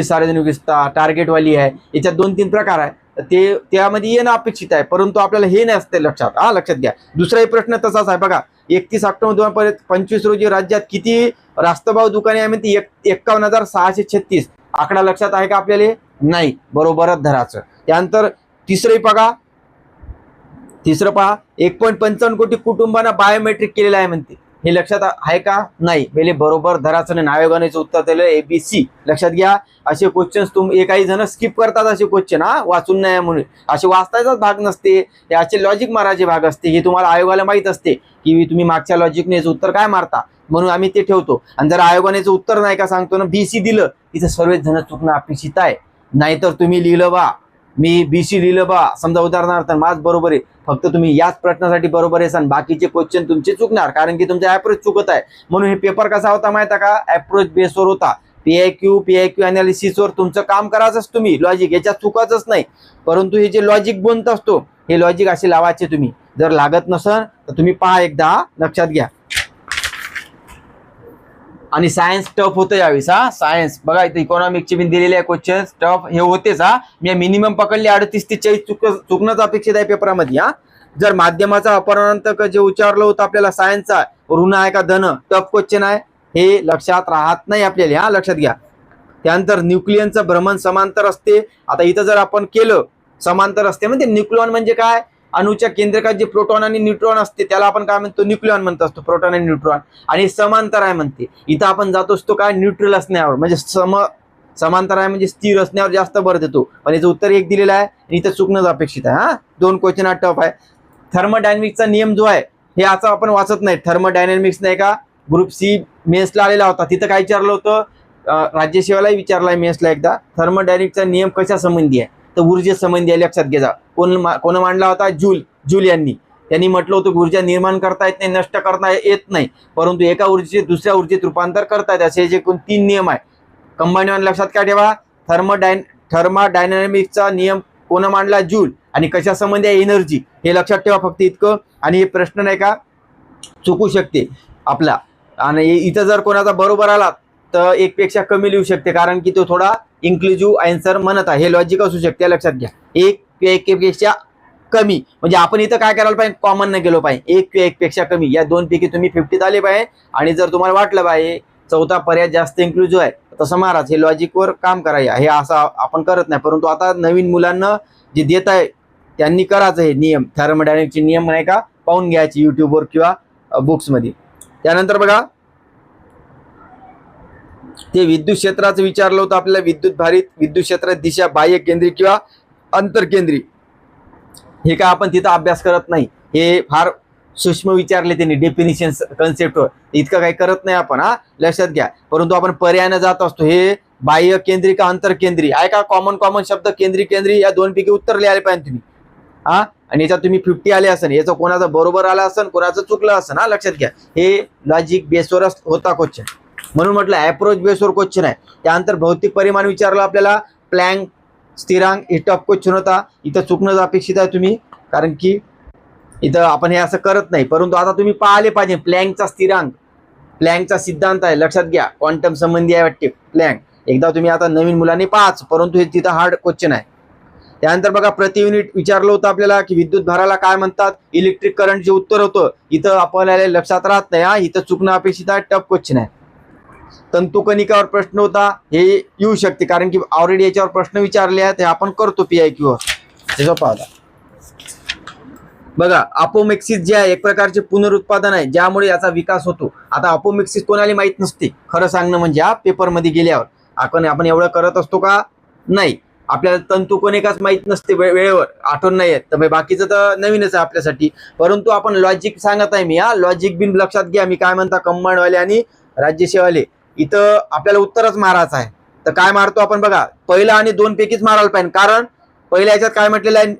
सार्वजनिक व्यवस्था, टार्गेटवाली आहे, याच्यात 2-3 प्रकार आहे. ते त्यामध्ये येणं अपेक्षित आहे, परंतु आपल्याला हे नसते लक्षात. हा लक्षात घ्या. दुसराही प्रश्न तसाच आहे बघा. 31 ऑक्टोबर 2025 रोजी राज्यात किती रास्तभाव दुकाने आहे म्हणते, 51,636. आकडा लक्षात आहे का आपल्याला, नाही, बरोबरच धराचं. त्यानंतर तिसरं पहा, 1.55 कोटी कुटुंबांना बायोमेट्रिक केलेलं आहे म्हणते. हे लक्षात आहे का, नाही, पहिले बरोबर धराचं नाही. आयोगानेच उत्तर दिलं ABC, लक्षात घ्या. असे क्वेश्चन काही जण स्किप करतात, असे क्वेश्चन, हा वाचून नाही म्हणून. असे वाचतायचाच भाग नसते, याचे लॉजिक मारायचे भाग असते. हे तुम्हाला आयोगाला माहित असते की तुम्ही मागच्या लॉजिकनेच उत्तर काय मारता, म्हणून आम्ही ते ठेवतो. आणि जर आयोगानेच उत्तर नाही का सांगतो ना BC दिलं, इथं सर्वच जण चुकणं अपेक्षित आहे. नाहीतर तुम्ही लिहिलं बा मी BC लिहिलं बा, समजा उदाहरणार्थ माझ बरोबर आहे, फक्त तुम्ही याच प्रश्नासाठी बरोबर आहे सांग, बाकीचे क्वेश्चन तुमचे चुकणार कारण की तुमचा अप्रोच चुकत आहे. म्हणून हे पेपर कसा होता माहिती का, अप्रोच बेसवर होता. PIQ अनालिसिसवर तुमचं काम करायचंच तुम्ही, लॉजिक याच्यात चुकायचंच नाही. परंतु हे जे लॉजिक बनत असतो हे लॉजिक असे लावायचे तुम्ही. जर लागत नसेल तर तुम्ही पहा एकदा, लक्षात घ्या. आणि सायन्स टफ होतं यावेळेस. सायन्स बघा इथे इकॉनॉमिक्सचे पण दिलेले आहे क्वेश्चन, टफ हे होतेच. मी मिनिमम पकडले 38 ते 40 चुकणंच अपेक्षित आहे पेपरामध्ये. जर माध्यमाचा अपरांतक जे उच्चारलं होतं आपल्याला सायन्सचा, ऋण आहे का धन, टफ क्वेश्चन आहे, हे लक्षात राहत नाही आपल्याला. लक्षात घ्या. त्यानंतर न्यूक्लियनचं भ्रमण समांतर असते. आता इथं जर आपण केलं समांतर असते म्हणजे न्यूक्लियॉन म्हणजे काय, अणूच्या केंद्रकात जे प्रोटॉन आणि न्यूट्रॉन असते त्याला आपण काय म्हणतो, न्यूक्लियॉन म्हणत असतो, प्रोटॉन आणि न्यूट्रॉन. आणि समांतर आहे म्हणते, इथं आपण जातो असतो काय, न्यूट्रल असण्यावर, म्हणजे समांतर आहे म्हणजे स्थिर असण्यावर जास्त भर देतो. पण याचं उत्तर एक दिलेलं आहे आणि इथं चुकणंच अपेक्षित आहे. 2 क्वेश्चन टफ आहे. थर्मोडायनॅमिक्सचा नियम जो आहे हे असं आपण वाचत नाही. थर्मोडायनॅमिक्स नाही का, ग्रुप C मेन्सला आलेला होता, तिथं काय विचारलं होतं, राज्यसेवालाही विचारलाय मेन्सला एकदा, थर्मोडायनॅमिक्सचा नियम कशा संबंधी आहे, तर ऊर्जे संबंधी आहे. लक्षात घ्या. कोण मांडला होता, जूल यांनी. त्यांनी म्हटलं होतं ऊर्जा निर्माण करता येत नाही, नष्ट करता येत नाही, परंतु एका ऊर्जेचे दुसऱ्या ऊर्जेत रूपांतर करता येते, असे जे 3 नियम आहे कंबाईन. लक्षात काय ठेवा, थर्मोडायनॅमिक्सचा नियम कोण मांडला, जूल. आणि कशा संबंधी आहे, एनर्जी. हे लक्षात ठेवा फक्त इतकं. आणि हे प्रश्न नाही का चुकू शकते आपला, आणि इथं जर कोणाचा बरोबर आला तर 1 पेक्षा कमी लिहू शकते कारण की तो थोडा इन्क्लुझिव्ह आन्सर म्हणत आहे. हे लॉजिक असू शकते. लक्षात घ्या. 1 पेक्षा कमी म्हणजे आपण इथं काय करायला पाहिजे, कॉमन न गेलो पाहिजे. 1 पेक्षा कमी या 2 पैकी तुम्ही 50 आले पाहिजे. आणि जर तुम्हाला वाटलं पाहिजे चौथा पर्याय जास्त इन्क्लुझिव्ह आहे तसं महाराज हे लॉजिकवर काम करायला, हे असं आपण करत नाही. परंतु आता नवीन मुलांना जे देत आहे त्यांनी करायचं हे नियम, थर्मोडायनॅमिक्सचे नियम नाही का पाहून घ्यायचे युट्यूबवर किंवा बुक्समध्ये. त्यानंतर बघा ते विद्युत क्षेत्राचं विचारलं होतं आपल्याला, विद्युत भारित विद्युत क्षेत्रात दिशा बाह्य केंद्री किंवा अंतरकेंद्री. हे काय आपण तिथं अभ्यास करत नाही, हे फार सूक्ष्म विचारले त्यांनी डेफिनिशन कन्सेप्टवर, इतकं काही करत नाही आपण. लक्षात घ्या. परंतु आपण पर्यायाने जात असतो, हे बाह्य केंद्री का अंतरकेंद्री आहे का, कॉमन शब्द केंद्री या 2 पैकी उत्तर लिहायला पाहिजे तुम्ही. आणि याच्यात तुम्ही 50 आले असेल, याचं कोणाचं बरोबर आलं असेल, कोणाचं चुकलं असेल. लक्षात घ्या. हे लॉजिक बेसवरच होता क्वेश्चन, म्हणून म्हटलं अप्रोच बेसवर क्वेश्चन आहे. त्यानंतर भौतिक परिमाण विचारलं आपल्याला, प्लँक स्थिरांक, हे टफ क्वेश्चन होता. इथं चुकणं अपेक्षित आहे तुम्ही कारण की इथं आपण हे असं करत नाही. परंतु आता तुम्ही पाहिले पाहिजे प्लँकचा स्थिरांक, प्लँकचा सिद्धांत आहे. लक्षात घ्या. क्वांटम संबंधी आहे वाटते प्लँक. एकदा तुम्ही आता नवीन मुलांनी पाहाच, परंतु हे तिथं हार्ड क्वेश्चन आहे. त्यानंतर बघा प्रति युनिट विचारलं होतं आपल्याला की विद्युत भाराला काय म्हणतात, इलेक्ट्रिक करंट जे उत्तर होतं इथं आपल्याला लक्षात राहत नाही. इथं चुकणं अपेक्षित आहे, टफ क्वेश्चन आहे. तंतुकणिकावर प्रश्न होता, हे येऊ शकते कारण की ऑलरेडी याच्यावर प्रश्न विचारले आहेत, हे आपण करतो PIQ वर. त्याचं पाहता बघा अपोमेक्सिस जे आहे एक प्रकारचे पुनरुत्पादन आहे ज्यामुळे याचा विकास होतो. आता अपोमेक्सिस कोणाला माहित नसते खरं सांगणं म्हणजे, पेपरमध्ये गेल्यावर आपण एवढं करत असतो का, नाही. आपल्याला तंतुकणिकाच माहित नसते वेळेवर, आठवण नाही येत, तर बाकीचं तर नवीनच आहे आपल्यासाठी. परंतु आपण लॉजिक सांगत आहे मी. लॉजिक बिन लक्षात घ्या. मी काय म्हणता, कंबाईनवाले आणि राज्यसेवाले इथं आपल्याला उत्तरच मारायचं आहे. तर काय मारतो आपण बघा, पहिला आणि 2 पैकीच मारायला पाहिजे. कारण पहिल्या याच्यात काय म्हटलेलं आहे,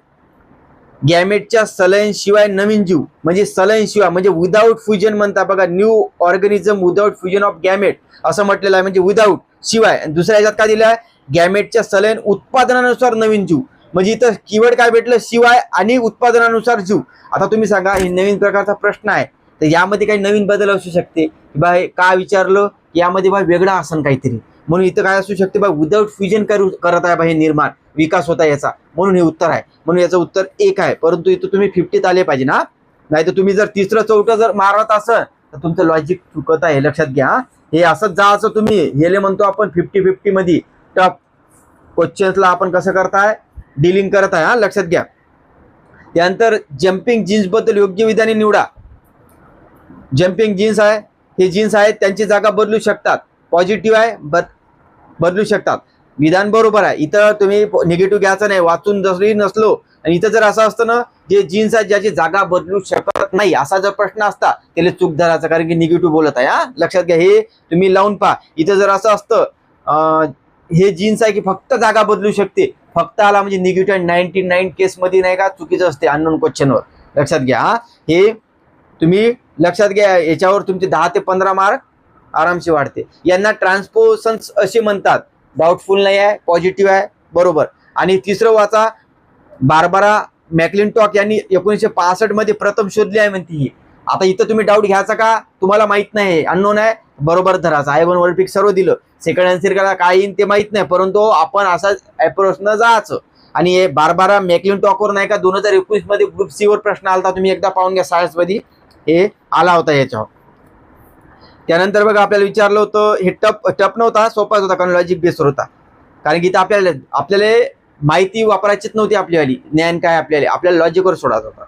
गॅमेटच्या सलाईन शिवाय नवीन जीव, म्हणजे सलाईन शिवाय म्हणजे विदाऊट फ्युजन म्हणता बघा, new organism without fusion of gamete असं म्हटलेलं आहे, म्हणजे विदाऊट शिवाय. आणि दुसऱ्या याच्यात काय दिलं आहे, गॅमेटच्या सलाईन उत्पादनानुसार नवीन जीव, म्हणजे इथं कीवर्ड काय भेटलं, शिवाय आणि उत्पादनानुसार जीव. आता तुम्ही सांगा, हे नवीन प्रकारचा प्रश्न आहे तर यामध्ये काही नवीन बदल असू शकते की बा हे काय विचारलं, यामध्ये बा वेगळा असन काहीतरी, म्हणून इथं काय असू शकते बा विदाऊट फ्युजन करत आहे बा हे निर्माण, विकास होता याचा, म्हणून हे उत्तर आहे. म्हणून याचं उत्तर 1 आहे. परंतु इथं तुम्ही 50 आले पाहिजे ना, नाही तर तुम्ही जर 3रं 4थं जर मारत असेल तर तुमचं लॉजिक चुकत आहे. लक्षात घ्या. हे असंच जायचं तुम्ही, हेले म्हणतो आपण 50-50 मध्ये टफ क्वेश्चन्सला आपण कसं करताय, डीलिंग करत आहे. लक्षात घ्या. त्यानंतर जम्पिंग जीन्स बद्दल योग्य विधाने निवडा. जम्पिंग जीन्स आहे, हे जीन्स आहेत त्यांची जागा बदलू शकतात, पॉझिटिव्ह आहे बदलू शकतात, विधान बरोबर आहे. इथं तुम्ही निगेटिव्ह घ्यायचं नाही, वाचून जरी नसलो. आणि इथं जर असं असतं ना, जे जीन्स आहे ज्याची जागा बदलू शकत नाही असा जर प्रश्न असता त्याला चूक धरायचा, कारण की निगेटिव्ह बोलत आहे. लक्षात घ्या. हे तुम्ही लावून पहा. इथं जर असं असतं हे जीन्स आहे की फक्त जागा बदलू शकते, फक्त आला म्हणजे निगेटिव्ह 99 केसमध्ये नाही का चुकीचं असते अननोन क्वेश्चनवर. लक्षात घ्या हा. हे तुम्ही लक्षात घ्या, याच्यावर तुमचे 10 ते 15 मार्क आरामशी वाढते. यांना ट्रान्सपोजन्स असे म्हणतात. डाऊटफुल नाही आहे, पॉझिटिव्ह आहे, बरोबर. आणि तिसरं वाचा, बार्बरा मॅक्लिंटॉक यांनी 1965 मध्ये प्रथम शोधली आहे म्हणते ही. आता इथं तुम्ही डाऊट घ्यायचा का, तुम्हाला माहित नाही, अननोन आहे, बरोबर धराचा. I1 वर्ल्ड पिक सर्व दिलं, सेकंड आन्सर करा काय येईल ते माहित नाही, परंतु आपण असाच अप्रोच न जायचं. आणि हे बार्बरा मॅक्लिंटॉकवर नाही का 2021 मध्ये ग्रुप सी वर प्रश्न आला, तुम्ही एकदा पाहून घ्या, सायन्स मध्ये हे आला होता याच्यावर. त्यानंतर बघा आपल्याला विचारलं होतं, हे टप नव्हता, सोपाच होता, कारण लॉजिक बेसवर होता. कारण की इथं आपल्याला माहिती वापरायचीच नव्हती आपल्यावाली, ज्ञान काय आपल्याला लॉजिकवर सोडायचं होता.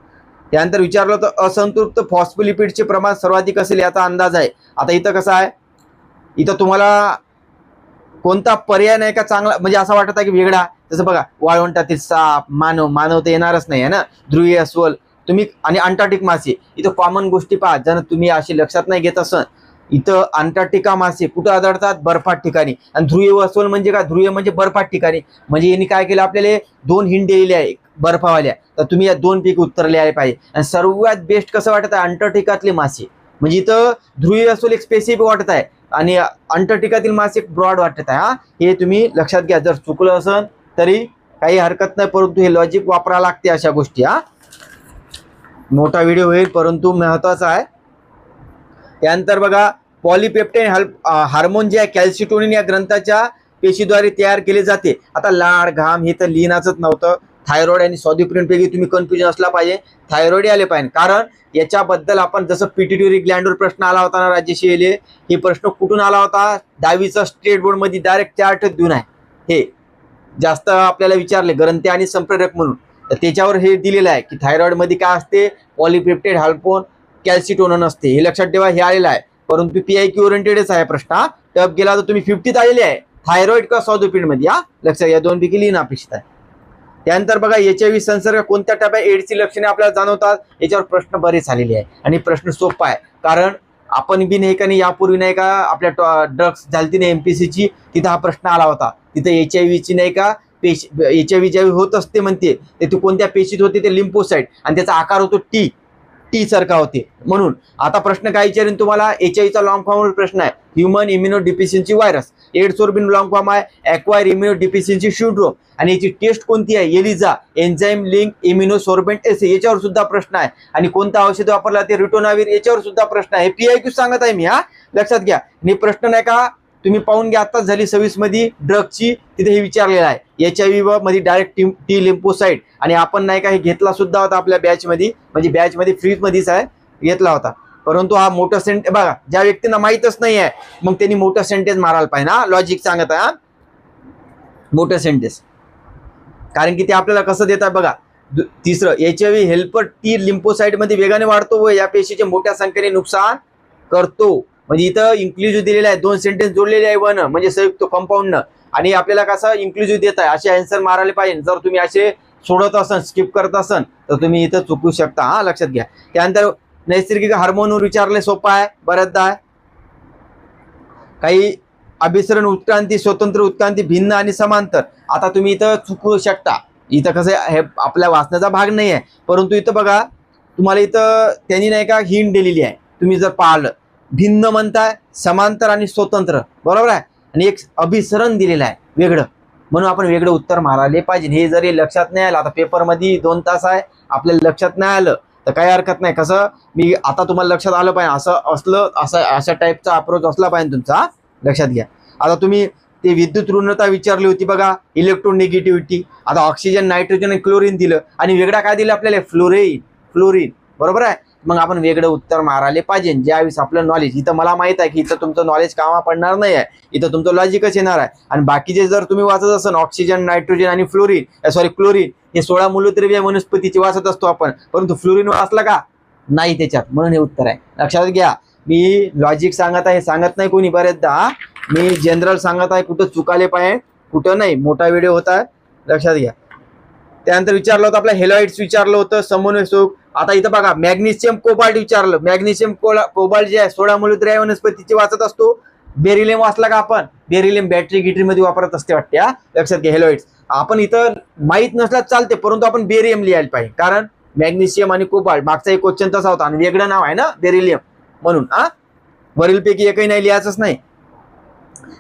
त्यानंतर विचारलं होतं, असंतृप्त फॉस्फोलिपिडचे प्रमाण सर्वाधिक असेल याचा अंदाज आहे. आता इथं कसं आहे, इथं तुम्हाला कोणता पर्याय नाही का चांगला, म्हणजे असं वाटत आहे की वेगळा. जसं बघा, वाळवंटातील साप, मानव तर येणारच नाही आहे ना, ध्रुवीय अस्वल तुम्ही, आणि अंटार्क्टिक मासे. इथं कॉमन गोष्टी पहा, जर तुम्ही अशी लक्षात नाही घेत असं, इथं अंटार्क्टिका मासे कुठं आढळतात, बर्फाट ठिकाणी. आणि ध्रुवीय अस्वल म्हणजे काय, ध्रुवीय म्हणजे बर्फाट ठिकाणी. म्हणजे यांनी काय केलं, आपल्याला 2 हिंट दिलेले आहे बर्फावाल्या, तर तुम्ही या 2 पैकी उत्तर लिहायला पाहिजे. आणि सर्वात बेस्ट कसं वाटत आहे, अंटार्क्टिकातले मासे. म्हणजे इथं ध्रुवीय अस्वल एक स्पेसिफिक वाटत आहे आणि अंटार्क्टिकातील मासे एक ब्रॉड वाटत आहे. हा, हे तुम्ही लक्षात घ्या. जर चुकलं असेल तरी काही हरकत नाही, परंतु हे लॉजिक वापरावं लागते अशा गोष्टी. हा, मोठा व्हिडिओ होईल परंतु महत्वाचा आहे. त्यानंतर बघा, पॉलिपेप्टाइड हार्मोन जे आहे कॅल्सिटोनिन या ग्रंथाच्या पेशीद्वारे तयार केले जाते. आता लाड घाम हे तर लिहिण्याचंच नव्हतं. थायरॉइड आणि स्वादुपिंड पैकी तुम्ही कन्फ्युजन असला पाहिजे, थायरॉइड आले पाहिजे. कारण याच्याबद्दल आपण जसं पिट्युटरी ग्लँडवर प्रश्न आला होता ना राज्यशीले, हे प्रश्न कुठून आला होता, 10वीचा स्टेट बोर्ड मध्ये डायरेक्ट चार्ट देऊन आहे. हे जास्त आपल्याला विचारले ग्रंथी आणि संप्रेरक म्हणून, तर त्याच्यावर हे दिलेलं आहे की थायरॉइड मध्ये काय असते, पॉलिपेप्टाइड हार्मोन कॅल्सिटोनिन असते. हे लक्षात ठेवा, हे आलेलं आहे. परंतु PIQ ओरिएंटेडच आहे प्रश्न. हा, टप गेला तर तुम्ही 50th आलेले आहे, थायरॉइड का स्वादुपिंड मध्ये. हा, लक्षात या 2 पैकी लिहिणं अपेक्षित आहे. त्यानंतर बघा, HIV संसर्ग कोणत्या टप्प्यात एड्सची लक्षणे आपल्याला जाणवतात, याच्यावर प्रश्न बरेच आलेले आहे. आणि प्रश्न सोपा आहे, कारण आपण बी नाही का नाही, यापूर्वी नाही का आपल्या ड्रग्स झालती नाही MPSCची, तिथं हा प्रश्न आला होता. तिथं HIVची नाही का HIV ज्यावेळी होत असते म्हणते, ते कोणत्या पेशीत होते, ते लिम्फोसाइट, आणि त्याचा आकार होतो टी सारखा होते. म्हणून आता प्रश्न काय विचारेन तुम्हाला, HIV लॉंग फॉर्म प्रश्न आहे, ह्युमन इम्युनो डिफिशियन्सी व्हायरस. एड्सवर बिन लॉंग फॉर्म आहे ॲक्वायर इम्युनो डिफिशियन्सी सिंड्रोम. आणि याची टेस्ट कोणती आहे, एलिझा एन्झाईम लिंक इम्युनोसोर्बेंट एसे, याच्यावर सुद्धा प्रश्न आहे. आणि कोणतं औषध वापरला ते रिटोनावीर, याच्यावर सुद्धा प्रश्न आहे. PIQ सांगत आहे मी. हा, लक्षात घ्या. आणि प्रश्न नाही का तुम्ही पाहून घ्या, आताच झाली 26 मध्ये ड्रगची, तिथे हे विचारलेलं आहे. HIV मध्ये डायरेक्ट टी लिम्फोसाइट. आणि आपण नाही का हे घेतला सुद्धा होता आपल्या बॅच मध्ये, म्हणजे बॅच मध्ये फ्री मध्येच आहे, घेतला होता. परंतु हा मोठा सेंटेन्स बघा, ज्या व्यक्तींना माहीतच नाही आहे मग त्यांनी मोठा सेंटेन्स मारायला पाहिजे. हा, लॉजिक सांगत आहे. मोठं सेंटेन्स, कारण की ते आपल्याला कसं देतात बघा. तिसरं, HIV हेल्पर टी लिम्फोसाइट मध्ये वेगाने वाढतो व या पेशीचे मोठ्या संख्येने नुकसान करतो. म्हणजे इथं इन्क्लुझिव्ह दिलेला आहे, 2 सेंटेन्स जोडलेले आहे, वन म्हणजे संयुक्त कंपाऊंडनं. आणि आपल्याला कसं इन्क्लुझिव्ह देत आहे, असे आन्सर मारायला पाहिजे. जर तुम्ही असे सोडत असाल, स्किप करत असाल, तर तुम्ही इथं चुकू शकता. हा, लक्षात घ्या. त्यानंतर नैसर्गिक हार्मोनवर विचारले, सोपा आहे, बऱ्याचदा आहे. काही अभिसरण उत्क्रांती, स्वतंत्र उत्क्रांती, भिन्न आणि समांतर. आता तुम्ही इथं चुकू शकता. इथं कसं हे आपल्या वाचण्याचा भाग नाही आहे, परंतु इथं बघा तुम्हाला इथं त्यांनी नाही का हिंट दिलेली आहे. तुम्ही जर पाहिलं, भिन्न म्हणताय, समांतर आणि स्वतंत्र, बरोबर आहे. आणि एक अभिसरण दिलेलं आहे वेगळं, म्हणून आपण वेगळं उत्तर मारायला पाहिजे. हे जरी लक्षात नाही आलं, आता पेपरमध्ये 2 तास आहे, आपल्याला लक्षात नाही आलं तर काही हरकत नाही. कसं मी आता तुम्हाला लक्षात आलं पाहिजे, असं असलं, अशा टाईपचा अप्रोच असला पाहिजे तुमचा. लक्षात घ्या. आता तुम्ही ते विद्युत ऋणता विचारली होती बघा, इलेक्ट्रोनिगेटिव्हिटी. आता ऑक्सिजन, नायट्रोजन आणि क्लोरीन दिलं, आणि वेगळा काय दिलं आपल्याला, फ्लोरीन, बरोबर आहे. मग आपण वेगळं उत्तर मारायला पाहिजे. ज्यावेळेस आपलं नॉलेज, इथं मला माहित आहे की इथं तुमचं नॉलेज कामा पडणार नाही आहे, इथं तुमचं लॉजिकच येणार आहे. आणि बाकीचे जर तुम्ही वाचत असाल, ऑक्सिजन, नायट्रोजन आणि क्लोरीन हे 16 मूलद्रव्य वनस्पतीचे वाचत असतो आपण, परंतु फ्लोरीन वाचला का नाही त्याच्यात, म्हणून हे उत्तर आहे. लक्षात घ्या, मी लॉजिक सांगत आहे, सांगत नाही कोणी बरेचदा, मी जनरल सांगत आहे. कुठं चुकाले पाहिजे, कुठं नाही. मोठा व्हिडिओ होता, लक्षात घ्या. त्यानंतर विचारलं होतं आपल्या हेलॉइड्स विचारलं होतं, समन्वय सुख. आता इथं बघा, मॅग्नेशियम कोबाल्ट विचारलं. मॅग्नेशियम कोबाल्ट जे आहे 16 मूलद्रव्य वनस्पतीचे वाचत असतो. बेरिलियम वाचला का आपण? बेरिलियम बॅटरी गिटरी मध्ये वापरत असते वाटते, हा लक्षात घ्या. हेलोइड्स आपण इथं माहित नसला चालते, परंतु आपण बेरियम लिहायला पाहिजे, कारण मॅग्नेशियम आणि कोबाल्ट मागचा एक क्वेश्चन तसा होता आणि वेगळं नाव आहे ना बेरिलियम म्हणून. वरीलपैकी एकही नाही लिहायचंच नाही.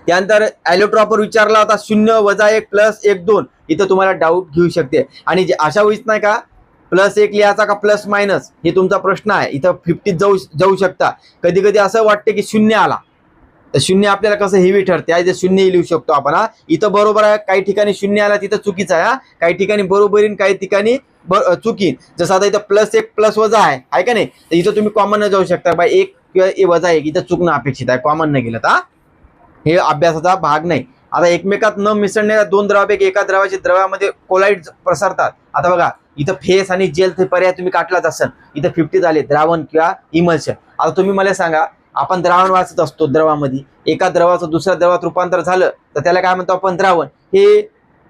त्यानंतर ॲलोट्रॉपर विचारला होता 0 - 1 + 1 2. इथं तुम्हाला डाऊट घेऊ शकते आणि अशा वेळीच नाही का +1 लिहायचा का प्लस मायनस हे तुमचा प्रश्न आहे. इथं 50 जाऊ शकता. कधी कधी असं वाटतं की 0 आला तर 0 आपल्याला कसं हेवी ठरते, आहे 0 लिहू शकतो आपण. इथं बरोबर आहे, काही ठिकाणी 0 आला तिथं चुकीचं आहे. काही ठिकाणी बरोबरीन, काही ठिकाणी चुकीन. जसं आता इथं +1 +- आहे का नाही, तर इथं तुम्ही कॉमन न जाऊ शकता बाय 1 किंवा -1 इथं चुकणं अपेक्षित आहे. कॉमन न गेलं तर हे अभ्यासाचा भाग नाही. आता एकमेकात न मिसळणाऱ्या दोन द्रवापैकी एका द्रवाचे द्रवामध्ये कोलाइड प्रसारतात. आता बघा इथं फेस आणि जेल ते पर्याय तुम्ही काटलाच असेल. इथं 50 झाले द्रावण किंवा इमल्शन. आता तुम्ही मला सांगा, आपण द्रावण वाचत असतो, द्रवामध्ये एका द्रवाचं दुसऱ्या द्रवात रूपांतर झालं तर त्याला काय म्हणतो आपण? द्रावण. हे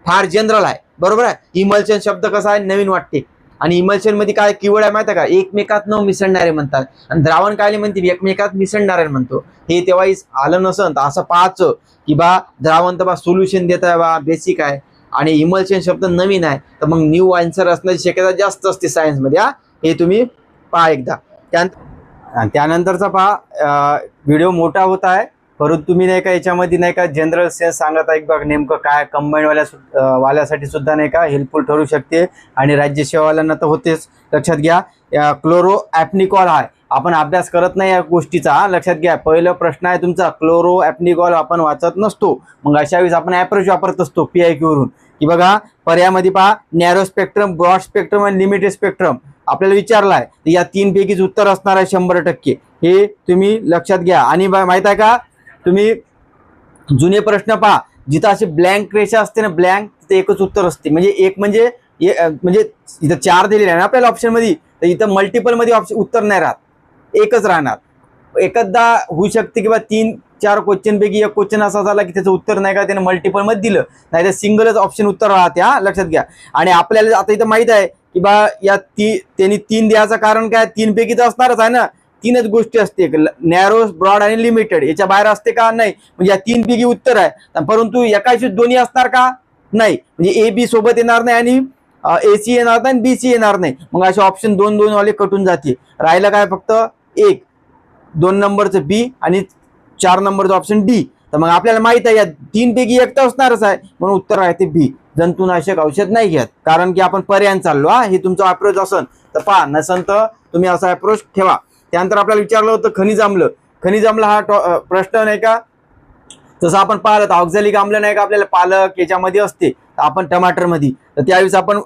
फार जनरल आहे, बरोबर आहे. इमल्शन शब्द कसा आहे? नवीन वाटते. आणि इमल्शन मध्ये काय कीवर्ड आहे माहिती आहे का? एकमेकात न मिसळणारे म्हणतात. आणि द्रावण काय म्हणते? एकमेकात मिसळणारे म्हणतो. हे तेव्हा आलं नसन तर असं पाहायचं की बा द्रावण तर बा सोल्युशन देत आहे, बा बेसिक आहे, आणि इमल्शन शब्द नवीन आहे, तर मग न्यू आन्सर असण्याची शक्यता जास्त असते सायन्समध्ये. हे तुम्ही पहा एकदा. त्यानंतरचा पहा व्हिडिओ मोठा होत आहे, परंतु तुम्ही नाही का याच्यामध्ये नाही का जनरल सेन्स सांगत आहे बघ नेमकं काय कंबाईन वाल्यासाठी सुद्धा नाही का हेल्पफुल ठरू शकते आणि राज्य सेवावाल्यांना तर होतेच. लक्षात घ्या, क्लोरो ॲप्निकॉल आहे. आपण अभ्यास करत नाही या गोष्टीचा, लक्षात घ्या. पहिला प्रश्न आहे तुमचा, क्लोरो ॲप्निकॉल आपण वाचत नसतो. मग अशा वेळेस आपण ॲप्रोच वापरत असतो PIQ वरून की बघा पर्यायामध्ये पहा नॅरो स्पेक्ट्रम, ब्रॉड स्पेक्ट्रम आणि लिमिटेड स्पेक्ट्रम आपल्याला विचारला आहे. तर या 3 पैकीच उत्तर असणार आहे 100%. हे तुम्ही लक्षात घ्या. आणि माहित आहे का, तुम्ही जुने प्रश्न पहा, जिथं अशी ब्लँक रेषा असते ना, ब्लँक, तिथे एकच उत्तर असते. म्हणजे एक म्हणजे इथं 4 दिलेले आहे ना आपल्याला ऑप्शन मध्ये, तर इथं मल्टिपल मध्ये ऑप्शन उत्तर नाही राहत, एकच राहणार. एकदा होऊ शकते किंवा 3-4 क्वेश्चन पैकी एक क्वेश्चन असा झाला की त्याचं उत्तर नाही का त्याने मल्टिपल मध्ये दिलं, नाही तर सिंगलच ऑप्शन उत्तर राहते. लक्षात घ्या. आणि आपल्याला आता इथं माहित आहे की बा या त्यांनी 3 द्यायचं कारण काय? 3 पैकीच असणारच आहे ना. 3च गोष्टी असते, नॅरो, ब्रॉड आणि लिमिटेड. याच्या बाहेर असते का? नाही. म्हणजे या 3 पैकी उत्तर आहे. परंतु एकाशी दोन्ही असणार का? नाही. म्हणजे AB सोबत येणार नाही आणि AC येणार नाही आणि BC येणार नाही. मग असे ऑप्शन 2-2 वाले कटून जाते. राहिलं काय? फक्त 1, 2 नंबरचं B आणि 4 नंबरचं ऑप्शन D. तर मग आपल्याला माहित आहे या 3 पैकी एक तर असणारच आहे, म्हणून उत्तर आहे ते B. जंतुनाशक औषध नाही घेत, कारण की आपण पर्याय चाललो. हे तुमचा अप्रोच असेल तर पहा, नसेल तर तुम्ही असा अप्रोच ठेवा. त्यानंतर आपल्याला विचारलं होतं खनिज आम्ल. खनिज आम्ल हा प्रश्न नाही का, जसं आपण पाहिलं तर ऑक्झॅलिक आम्ल नाही का आपल्याला पालक याच्यामध्ये असते, तर आपण टमाटर मध्ये, तर त्यावेळेस आपण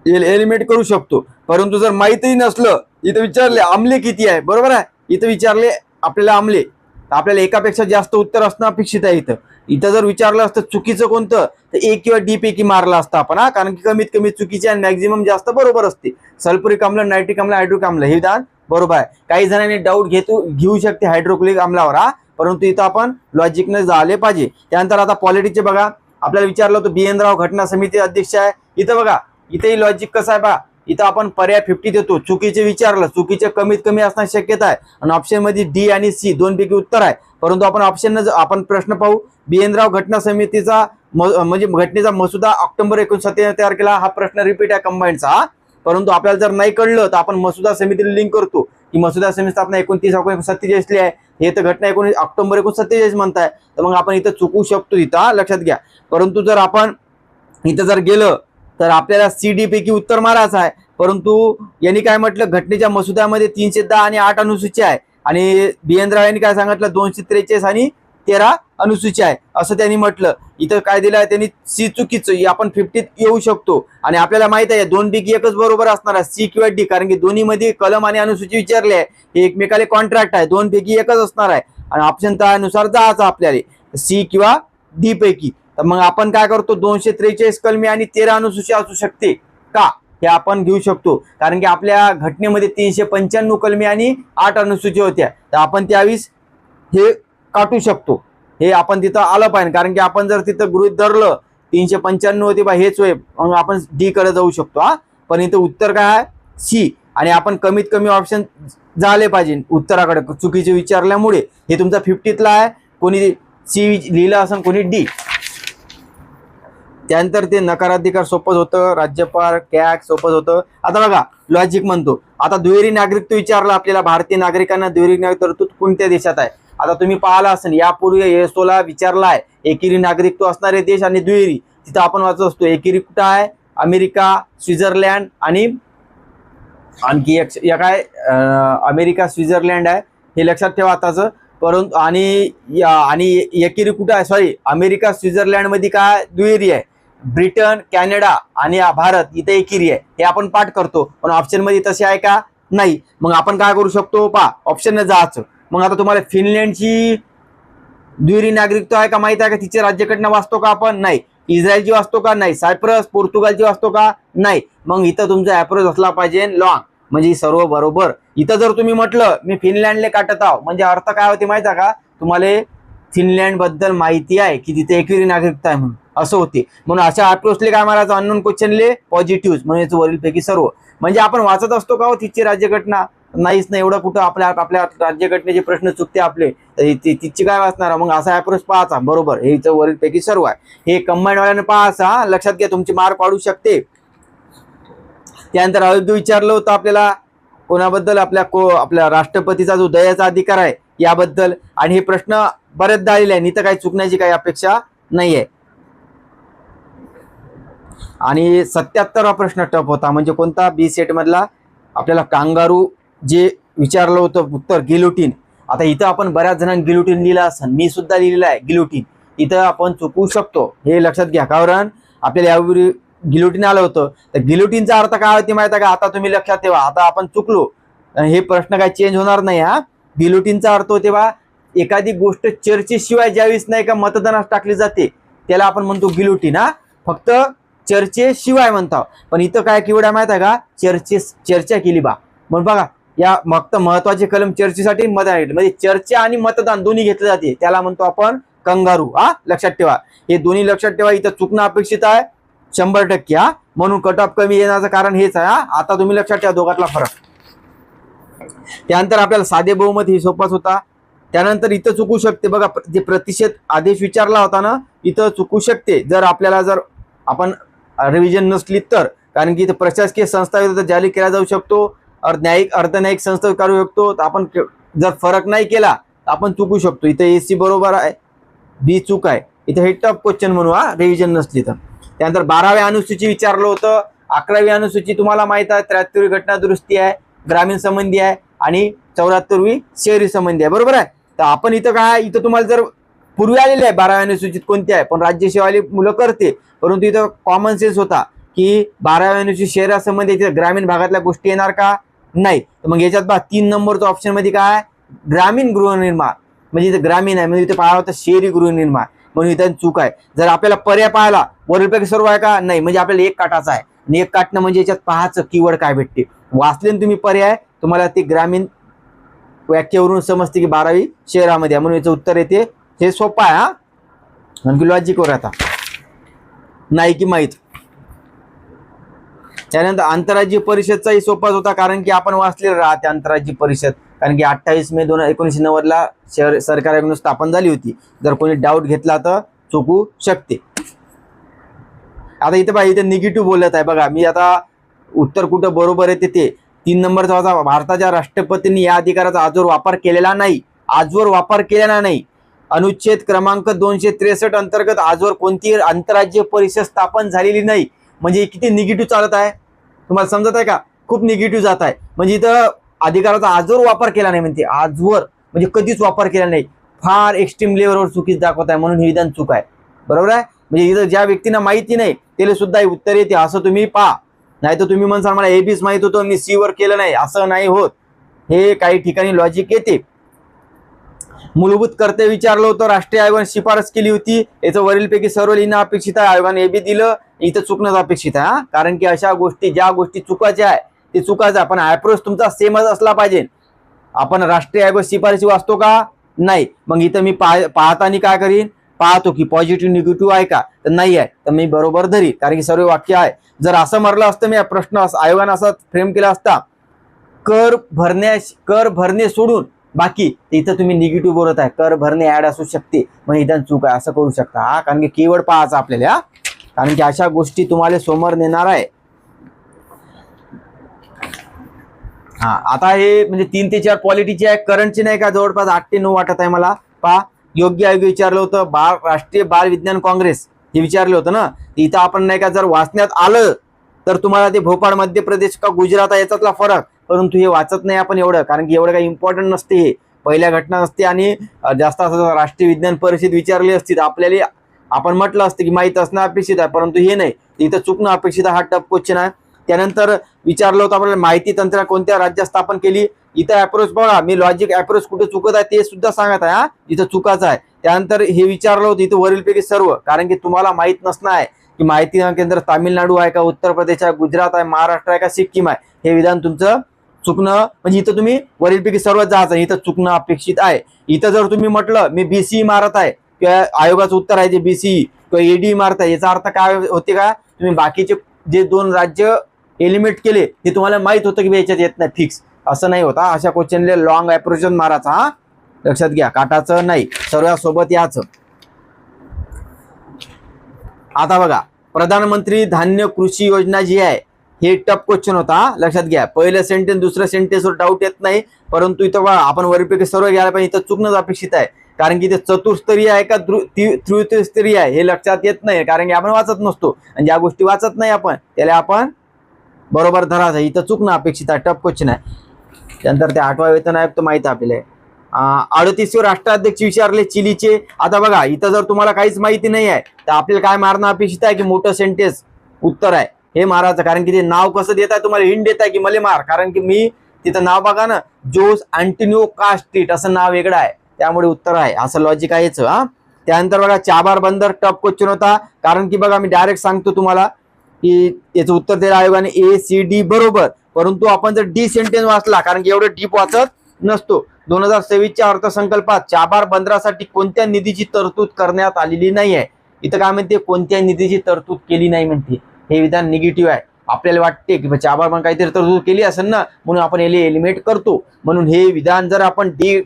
एलिमिनेट करू शकतो. परंतु जर माहितीही नसलं, इथं विचारले आम्ले किती आहे, बरोबर आहे, इथं विचारले आपल्याला आम्ले, तर आपल्याला एकापेक्षा जास्त उत्तर असणं अपेक्षित आहे. इथं जर विचारलं असतं चुकीचं कोणतं, तर A किंवा D पैकी मारला असता आपण. कारण की कमीत कमी चुकीचे आणि मॅक्झिमम जास्त बरोबर असते. सल्फ्युरिक आम्ल, नायट्रिक आम्ल, हायड्रोक्लिक आम्ल हे दान बरोबर आहे. काही जणांनी डाऊट घेऊ शकते हायड्रोक्लिक आम्लावर, परंतु इथं आपण लॉजिकने झाले पाहिजे. त्यानंतर आता पॉलिटिक्सचे बघा, आपल्याला विचारलं होतं BN राव घटना समिती अध्यक्ष आहे. इथं बघा, इथेही लॉजिक कसं आहे बा, इथं आपण पर्याय 50 देतो. चुकीचे विचारलं, चुकीचे कमीत कमी असण्याची शक्यता आहे. आणि ऑप्शन मध्ये D आणि C 2 पैकी उत्तर आहे. परंतु आपण आपण प्रश्न पाहू, BN राव घटना समितीचा म्हणजे घटनेचा मसुदा ऑक्टोबर 1997 तयार केला. हा प्रश्न रिपीट आहे कंबाईनचा. परंतु आपल्याला जर नाही कळलं तर आपण मसुदा समितीला लिंक करतो की मसुदा समिती स्थापना 29 ऑक्टोबर 1947 आहे. हे तर घटना ऑक्टोबर 1947 म्हणताय, तर मग आपण इथं चुकू शकतो इथं, लक्षात घ्या. परंतु जर आपण इथं जर गेलं तर आपल्याला CD पैकी उत्तर मारायचं आहे. परंतु यांनी काय म्हटलं, घटनेच्या मसुद्यामध्ये 310 आणि 8 अनुसूची आहे, आणि BN राव यांनी काय सांगितलं 243 आणि 13 अनुसूची आहे असं त्यांनी म्हटलं. इथं काय दिलं आहे त्यांनी, C चुकीचं, आपण 50 येऊ शकतो. आणि आपल्याला माहित आहे 2 पैकी एकच बरोबर असणार आहे, C किंवा D, कारण की दोन्ही मध्ये कलम आणि अनुसूची विचारले आहे, हे एकमेकाला कॉन्ट्रॅक्ट आहे. 2 पैकी एकच असणार आहे आणि ऑप्शन त्यानुसार जायचं आपल्याला C किंवा D पैकी. तर मग आपण काय करतो, 243 कलमी आणि 13 अनुसूची असू शकते का, हे आपण घेऊ शकतो. कारण की आपल्या घटनेमध्ये 395 कलमी आणि 8 अनुसूची होत्या, तर आपण त्यावेळेस हे काटू शकतो. हे आपण तिथं आलं पाहिजे, कारण की आपण जर तिथं गृहीत धरलं 395 होते बा हेच होय, मग आपण D कडे जाऊ शकतो. पण इथं उत्तर काय आहे C, आणि आपण कमीत कमी ऑप्शन झाले पाहिजे उत्तराकडे चुकीचे विचारल्यामुळे. हे तुमचा 50ला आहे. कोणी सी लिहिलं असेल, कोणी डी. त्यानंतर ते नकाराधिकार सोपंच होतं, राज्यपाल कॅग सोपंच होतं. आता बघा लॉजिक म्हणतो, आता दुहेरी नागरिकत्व विचारलं आपल्याला, भारतीय नागरिकांना दुहेरी नागरिक तरतूद कोणत्या देशात आहे. आता तुम्ही पाहिला असेल यापूर्वी एसओला विचारलाय एकेरी नागरिकत्व असणारे देश आणि दुहेरी. तिथं आपण वाचत असतो एकेरी कुठं आहे, अमेरिका, स्वित्झर्लंड आणि आणखी एक काय अमेरिका स्वित्झर्लंड आहे, हे लक्षात ठेवा आताच. परंतु आणि एकेरी कुठं आहे, सॉरी अमेरिका स्वित्झर्लंड मध्ये काय दुहेरी आहे. ब्रिटन, कॅनडा आणि भारत इथे एकेरी आहे, हे आपण पाठ करतो. पण ऑप्शन मध्ये तसे आहे का, नाही. मग आपण काय करू शकतो, पहा ऑप्शन जायचं. मग आता तुम्हाला फिनलँडची दुहेरी नागरिकत्व आहे का माहित आहे का, तिचे राज्यघटना वाचतो का आपण, नाही. इस्रायलची वाचतो का, नाही. सायप्रस, पोर्तुगालची वाचतो का, नाही. मग इथं तुमचा अप्रोच असला पाहिजे लॉंग, म्हणजे सर्व बरोबर. इथं जर तुम्ही म्हटलं मी फिनलँडले काटत आहो, म्हणजे अर्थ काय होते माहिती आहे का, तुम्हाला फिनलँड बद्दल माहिती आहे की तिथे एकेरी नागरिकता आहे म्हणून, असं होते. म्हणून अशा अप्रोचले काय मारायचं, अननोन क्वेश्चनले पॉझिटिव्ह, म्हणजे वरीलपैकी सर्व. म्हणजे आपण वाचत असतो का हो तिची राज्यघटना, नाहीच नाही. एवढं कुठं आपल्या राज्यघटनेचे प्रश्न चुकते आपले, तिची काय वाचणार. मग असा अप्रोच पाहायचा, बरोबर हे वरीलपैकी सर्व आहे. हे कंबाईंड वाल्याने पाहायचा, लक्षात घ्या तुमची मार्क वाढू शकते. त्यानंतर अयोग्य विचारलं होतं आपल्याला कोणाबद्दल, आपल्या राष्ट्रपतीचा जो दयाचा अधिकार आहे याबद्दल. आणि हे प्रश्न बरेचदा आलेले आहे, इथं काही चुकण्याची काही अपेक्षा नाही आहे. आणि 77वा प्रश्न टफ होता, म्हणजे कोणता, बी सेट मधला. आपल्याला कांगारू जे विचारलं होतं उत्तर, गिलोटीन. आता इथं आपण बऱ्याच जणांनी गिलोटीन लिहिलं असेल, मी सुद्धा लिहिलेलं आहे गिलोटीन. इथं आपण चुकू शकतो, हे लक्षात घ्या. कारण आपल्याला यावेळी गिलोटीन आलं होतं, तर गिलोटीनचा अर्थ काय होते माहिती आहे का, आता तुम्ही लक्षात ठेवा. आता आपण चुकलो, हे प्रश्न काय चेंज होणार नाही हा. गिलोटीनचा अर्थ होते बा, एखादी गोष्ट चर्चेशिवाय ज्यावेळेस नाही का मतदानास टाकली जाते त्याला आपण म्हणतो गिलोटीन. हा फक्त चर्चेशिवाय म्हणतो. पण इथं काय कीवर्ड आहे माहिती आहे का, चर्चा केली बा. मग बघा या फक्त महत्वाचे कलम चर्चेसाठी मतदान, म्हणजे चर्चा आणि मतदान दोन्ही घेतले जाते, त्याला म्हणतो आपण कंगारू. हा लक्षात ठेवा, हे दोन्ही लक्षात ठेवा. इथं चुकणं अपेक्षित आहे 100%. हा म्हणून कट ऑफ कमी येण्याचं कारण हेच आहे. आता तुम्ही लक्षात ठेवा दोघातला फरक. त्यानंतर आपल्याला साधे बहुमत ही सोपाच होता. त्यानंतर इथं चुकू शकते बघा, जे प्रतिषेध आदेश विचारला होता ना, इथं चुकू शकते जर आपण रिव्हिजन नसली तर. कारण की इथं प्रशासकीय संस्था जारी केला जाऊ शकतो, न्यायिक अर्धन्यायिक संस्था करू शकतो. तर आपण जर फरक नाही केला तर आपण चुकू शकतो. इथं एसी बरोबर आहे, बी चूक आहे. इथं हे टफ क्वेश्चन म्हणू, रिव्हिजन नसली तर. त्यानंतर 12व्या अनुसूची विचारलं होतं. 11वी अनुसूची तुम्हाला माहित आहे, 73वी घटना दुरुस्ती आहे, ग्रामीण संबंधी आहे, आणि 74वी शहरी संबंधी आहे, बरोबर आहे. तर आपण इथं काय, इथं तुम्हाला जर पूर्वी आलेले आहे 12व्या अनुसूचित कोणते आहे, पण राज्यसेवाली मुलं करते. परंतु इथं कॉमन सेन्स होता की 12व्या अनुसूचित शहरासंबंधी इथे ग्रामीण भागातल्या गोष्टी येणार का, नाही. तर मग याच्यात 3 नंबरचा ऑप्शन मध्ये काय, ग्रामीण गृहनिर्माण, म्हणजे इथे ग्रामीण आहे, म्हणजे इथे पाहावं होतं शहरी गृहनिर्माण, म्हणून इथं चूक आहे. जर आपल्याला पर्याय पाहायला वरीलपैकी सर्व आहे का, नाही. म्हणजे आपल्याला एक काटाचा आहे, आणि एक काटणं म्हणजे याच्यात पाहायचं कीवर्ड काय भेटते. वाचले तुम्ही पर्याय, तुम्हाला ते ग्रामीण व्याख्येवरून समजते की 12वी शहरामध्ये आहे, म्हणून याचं उत्तर येते. हे सोपं आहे. आणखी लॉजिकवर आता नाही की माहीत. त्यानंतर आंतरराज्यीय परिषदचाही सोपाच होता, कारण की आपण वाचलेलं राहते आंतरराज्यीय परिषद. कारण की 28 मे 1990ला सरकार स्थापन झाली होती. जर कोणी डाऊट घेतला तर चुकू शकते. आता इथं बघा, इथे निगेटिव्ह बोलत आहे बघा. मी आता उत्तर कुठं बरोबर येते ते 3 नंबरचा होता, भारताच्या राष्ट्रपतींनी या अधिकाराचा आजवर वापर केलेला नाही. आजवर वापर केलेला नाही. अनुच्छेद क्रमांक 263 अंतर्गत आजवर कोणती आंतरराज्यीय परिषद स्थापन झालेली नाही. म्हणजे किती निगेटिव्ह चालत आहे, तुम्हाला समजत आहे का, खूप निगेटिव्ह जात आहे. म्हणजे इथं अधिकाराचा आजवर वापर केला नाही म्हणते, आजवर म्हणजे कधीच वापर केला नाही. फार एक्स्ट्रीम लेवलवर चुकीच दाखवत आहे, म्हणून हे विधान चूक आहे, बरोबर आहे. म्हणजे इथं ज्या व्यक्तींना माहिती नाही त्याला सुद्धा उत्तर येते, असं तुम्ही पहा. नाही तर तुम्ही म्हणसाल मला एबीच माहित होतं मी सी वर केलं नाही, असं नाही होत. हे काही ठिकाणी लॉजिक येते. मूलभूत कर्तव्य विचारलं होतं, राष्ट्रीय आयोगाने शिफारस केली होती. याचं वरीलपैकी सर्व लिहिणं अपेक्षित आहे. आयोगाने एबी दिलं, इथं चुकणं अपेक्षित आहे. कारण की अशा गोष्टी, ज्या गोष्टी चुकायच्या आहे ते चुकायचं आहे, पण अप्रोच तुमचा सेमच असला पाहिजे. आपण राष्ट्रीय आयोग शिफारशी वाचतो का, नाही. मग इथं मी पाहताना काय करीन, पाहतो की पॉझिटिव्ह निगेटिव्ह आहे का, तर नाही आहे तर मी बरोबर धरी, कारण की सर्व वाक्य आहे. जर असं म्हटलं असतं मी प्रश्न आयोगाने असा फ्रेम केला असता, कर भरणे सोडून बाकी इथं तुम्ही निगेटिव्ह बोलत आहे, कर भरणे ऍड असू शकते, मग इथं चूक आहे असं करू शकता हा, कारण की कीवर्ड पाहायचा आपल्याला, कारण की अशा गोष्टी तुम्हाला समोर नेणार आहे. हा, आता हे म्हणजे 3 ते 4 पॉलिटीची आहे, करंटची नाही का, जवळपास 8 ते 9 वाटत आहे मला. पहा, योग्य आयोग विचारलं होतं, राष्ट्रीय बाल विज्ञान काँग्रेस हे विचारलं होतं ना. इथं आपण नाही का जर वाचण्यात आलं तर तुम्हाला ते भोपाळ मध्य प्रदेश का गुजरात आहे याच्यातला फरक, परंतु हे वाचत नाही आपण एवढं, कारण की एवढं काही इम्पॉर्टंट नसते, हे पहिल्या घटना नसते. आणि जास्त असं राष्ट्रीय विज्ञान परिषद विचारली असती तर आपल्याला आपण म्हटलं असतं की माहित असणं अपेक्षित आहे, परंतु हे नाही, इथं चुकणं अपेक्षित आहे. हा टफ क्वेश्चन आहे. त्यानंतर विचारलं होतं आपल्याला माहिती तंत्र कोणत्या राज्यात स्थापन केली. इथं अप्रोच बघा, मी लॉजिक अप्रोच कुठे चुकत आहे ते सुद्धा सांगत आहे, हा इथं चुकाचं आहे. त्यानंतर हे विचारलं होतं इथं वरीलपैकी सर्व, कारण की तुम्हाला माहित नसणं आहे की माहिती केंद्र तामिळनाडू आहे का, उत्तर प्रदेश आहे, गुजरात आहे, महाराष्ट्र आहे का, सिक्कीम आहे. हे विधान तुमचं चुकणं, म्हणजे इथं तुम्ही वरीलपैकी सर्व जायचं, इथं चुकणं अपेक्षित आहे. इथं जर तुम्ही म्हटलं मी बीसीई मारत आहे किंवा आयोगाचं उत्तर आहे जे बीसीई किंवा एडी मारत आहे, याचा अर्थ काय होते का, तुम्ही बाकीचे जे 2 राज्य एलिमिनेट केले हे तुम्हाला माहित होतं की याच्यात येत नाही फिक्स, असं नाही होता. अशा क्वेश्चनला लॉंग अप्रोच मारायचा, हा लक्षात घ्या, काटाचं नाही, सर्वांसोबत याचं. आता बघा, प्रधानमंत्री धान्य कृषी योजना जी आहे हे टफ क्वेश्चन होता, लक्षात घ्या. पहिलं सेंटेन्स दुसऱ्या सेंटेन्सवर डाऊट येत नाही, परंतु इथं बघा आपण वरीपैकी सर्व घ्यायला पाहिजे, इथं चुकणंच अपेक्षित आहे, कारण की ते चतुस्तरीय आहे का तृतीयस्तरीय आहे हे लक्षात येत नाही, कारण की आपण वाचत नसतो, आणि ज्या गोष्टी वाचत नाही आपण त्याला आपण बरोबर धरायचं. इथं चुकणं अपेक्षित आहे, टफ क्वेश्चन आहे. त्यानंतर ते 8वा वेतन आयोग तर माहित आहे आपल्याला. 38वे राष्ट्राध्यक्ष विचारले चिलीचे. आता बघा, इथं जर तुम्हाला काहीच माहिती नाही आहे तर आपल्याला काय मारणं अपेक्षित आहे की मोठं सेंटेन्स उत्तर आहे हे मारायचं, कारण की ते नाव कसं देत आहे तुम्हाला हिंट देत आहे की मला मार, कारण की मी तिथं नाव बघा ना, जोस अँटोनियो कास्ट्रीट असं नाव वेगळं आहे, त्यामुळे उत्तर आहे, असं लॉजिक आहे याचं. हा, त्यानंतर बघा, चाबार बंदर टफ क्वेश्चन होता, कारण की बघा मी डायरेक्ट सांगतो तुम्हाला की याचं उत्तर दिलं आयोगाने ACD बरोबर, परंतु आपण जर डी सेंटेन्स वाचला, कारण की एवढं डीप वाचत नसतो. 2026च्या अर्थसंकल्पात चाबार बंदरासाठी कोणत्या निधीची तरतूद करण्यात आलेली नाही आहे. इथं काय म्हणते, कोणत्या निधीची तरतूद केली नाही म्हणते, हे विधान निगेटिव्ह आहे. आपल्याला वाटते की चाबार बंद काहीतरी तरतूद केली असेल ना, म्हणून आपण याला एलिमिनेट करतो, म्हणून हे विधान जर आपण डी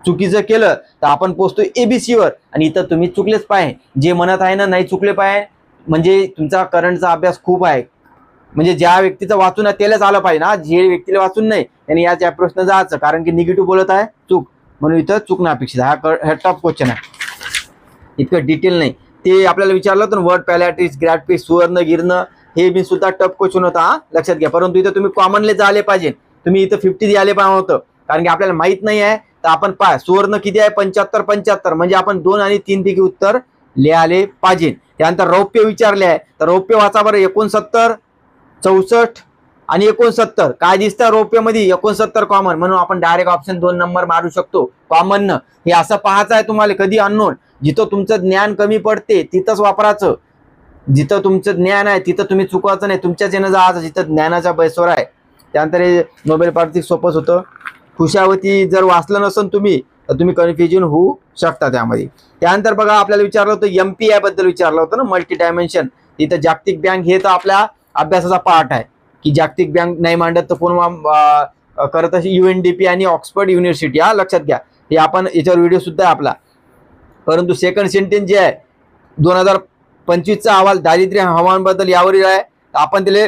चुकीचं केलं तर आपण पोहोचतो ABC वर, आणि इथं तुम्ही चुकलेच पाहिजे. जे म्हणत आहे ना नाही चुकले पाहिजे, म्हणजे तुमचा करंटचा अभ्यास खूप आहे, म्हणजे ज्या व्यक्तीचं वाचून आहे त्यालाच आलं पाहिजे ना, जे व्यक्तीला वाचून नाही त्यांनी याच अप्रोचनं जायचं, कारण की निगेटिव्ह बोलत आहे चूक, म्हणून इथं चुकणं अपेक्षित आहे. हा टफ क्वेश्चन आहे, इतकं डिटेल नाही. ते आपल्याला विचारलं होतं वर्ड पॅलॅटिस ग्रॅटपिस सुवर्ण गिरणं, हे बी सुद्धा टफ क्वेश्चन होता, हा लक्षात घ्या. परंतु इथं तुम्ही कॉमनले झाले पाहिजे, तुम्ही इथं 50 आले पाहिजे होतं, कारण की आपल्याला माहित नाही आहे. तर आपण पाय सुवर्ण किती आहे, 75 म्हणजे आपण 2 आणि 3 पैकी उत्तर लिहायले पाहिजे. त्यानंतर रौप्य विचारले आहे, तर रौप्य वाचा बरं, 69, 64 आणि 69 काय दिसतं रौप्यमध्ये, 69 कॉमन, म्हणून आपण डायरेक्ट ऑप्शन 2 नंबर मारू शकतो कॉमन न. हे असं पाहायचं आहे तुम्हाला, कधी अननोन, जिथं तुमचं ज्ञान कमी पडते तिथंच वापरायचं, जिथं तुमचं ज्ञान आहे तिथं तुम्ही चुकवायचं नाही, तुमच्याच येणं जायचं जिथं ज्ञानाच्या बेसवर आहे. त्यानंतर हे नोबेल पारितोषिक सोपंच होतं. खुशावती जर वाचलं नसेल तुम्ही तर तुम्ही कन्फ्युजन होऊ शकता त्यामध्ये. त्यानंतर बघा, आपल्याला विचारलं होतं MPI बद्दल विचारलं होतं ना, मल्टी डायमेन्शन. इथं जागतिक बँक हे तर आपल्या अभ्यासाचा पार्ट आहे, की जागतिक बँक नाही मांडत तर कोण करत अशी UNDP आणि ऑक्सफर्ड युनिव्हर्सिटी, हा लक्षात घ्या. हे आपण याच्यावर व्हिडिओ सुद्धा आहे आपला. परंतु सेकंड सेंटेन्स जे आहे 2025चा अहवाल दारिद्र्य हवामानबद्दल यावरील आहे, आपण त्याला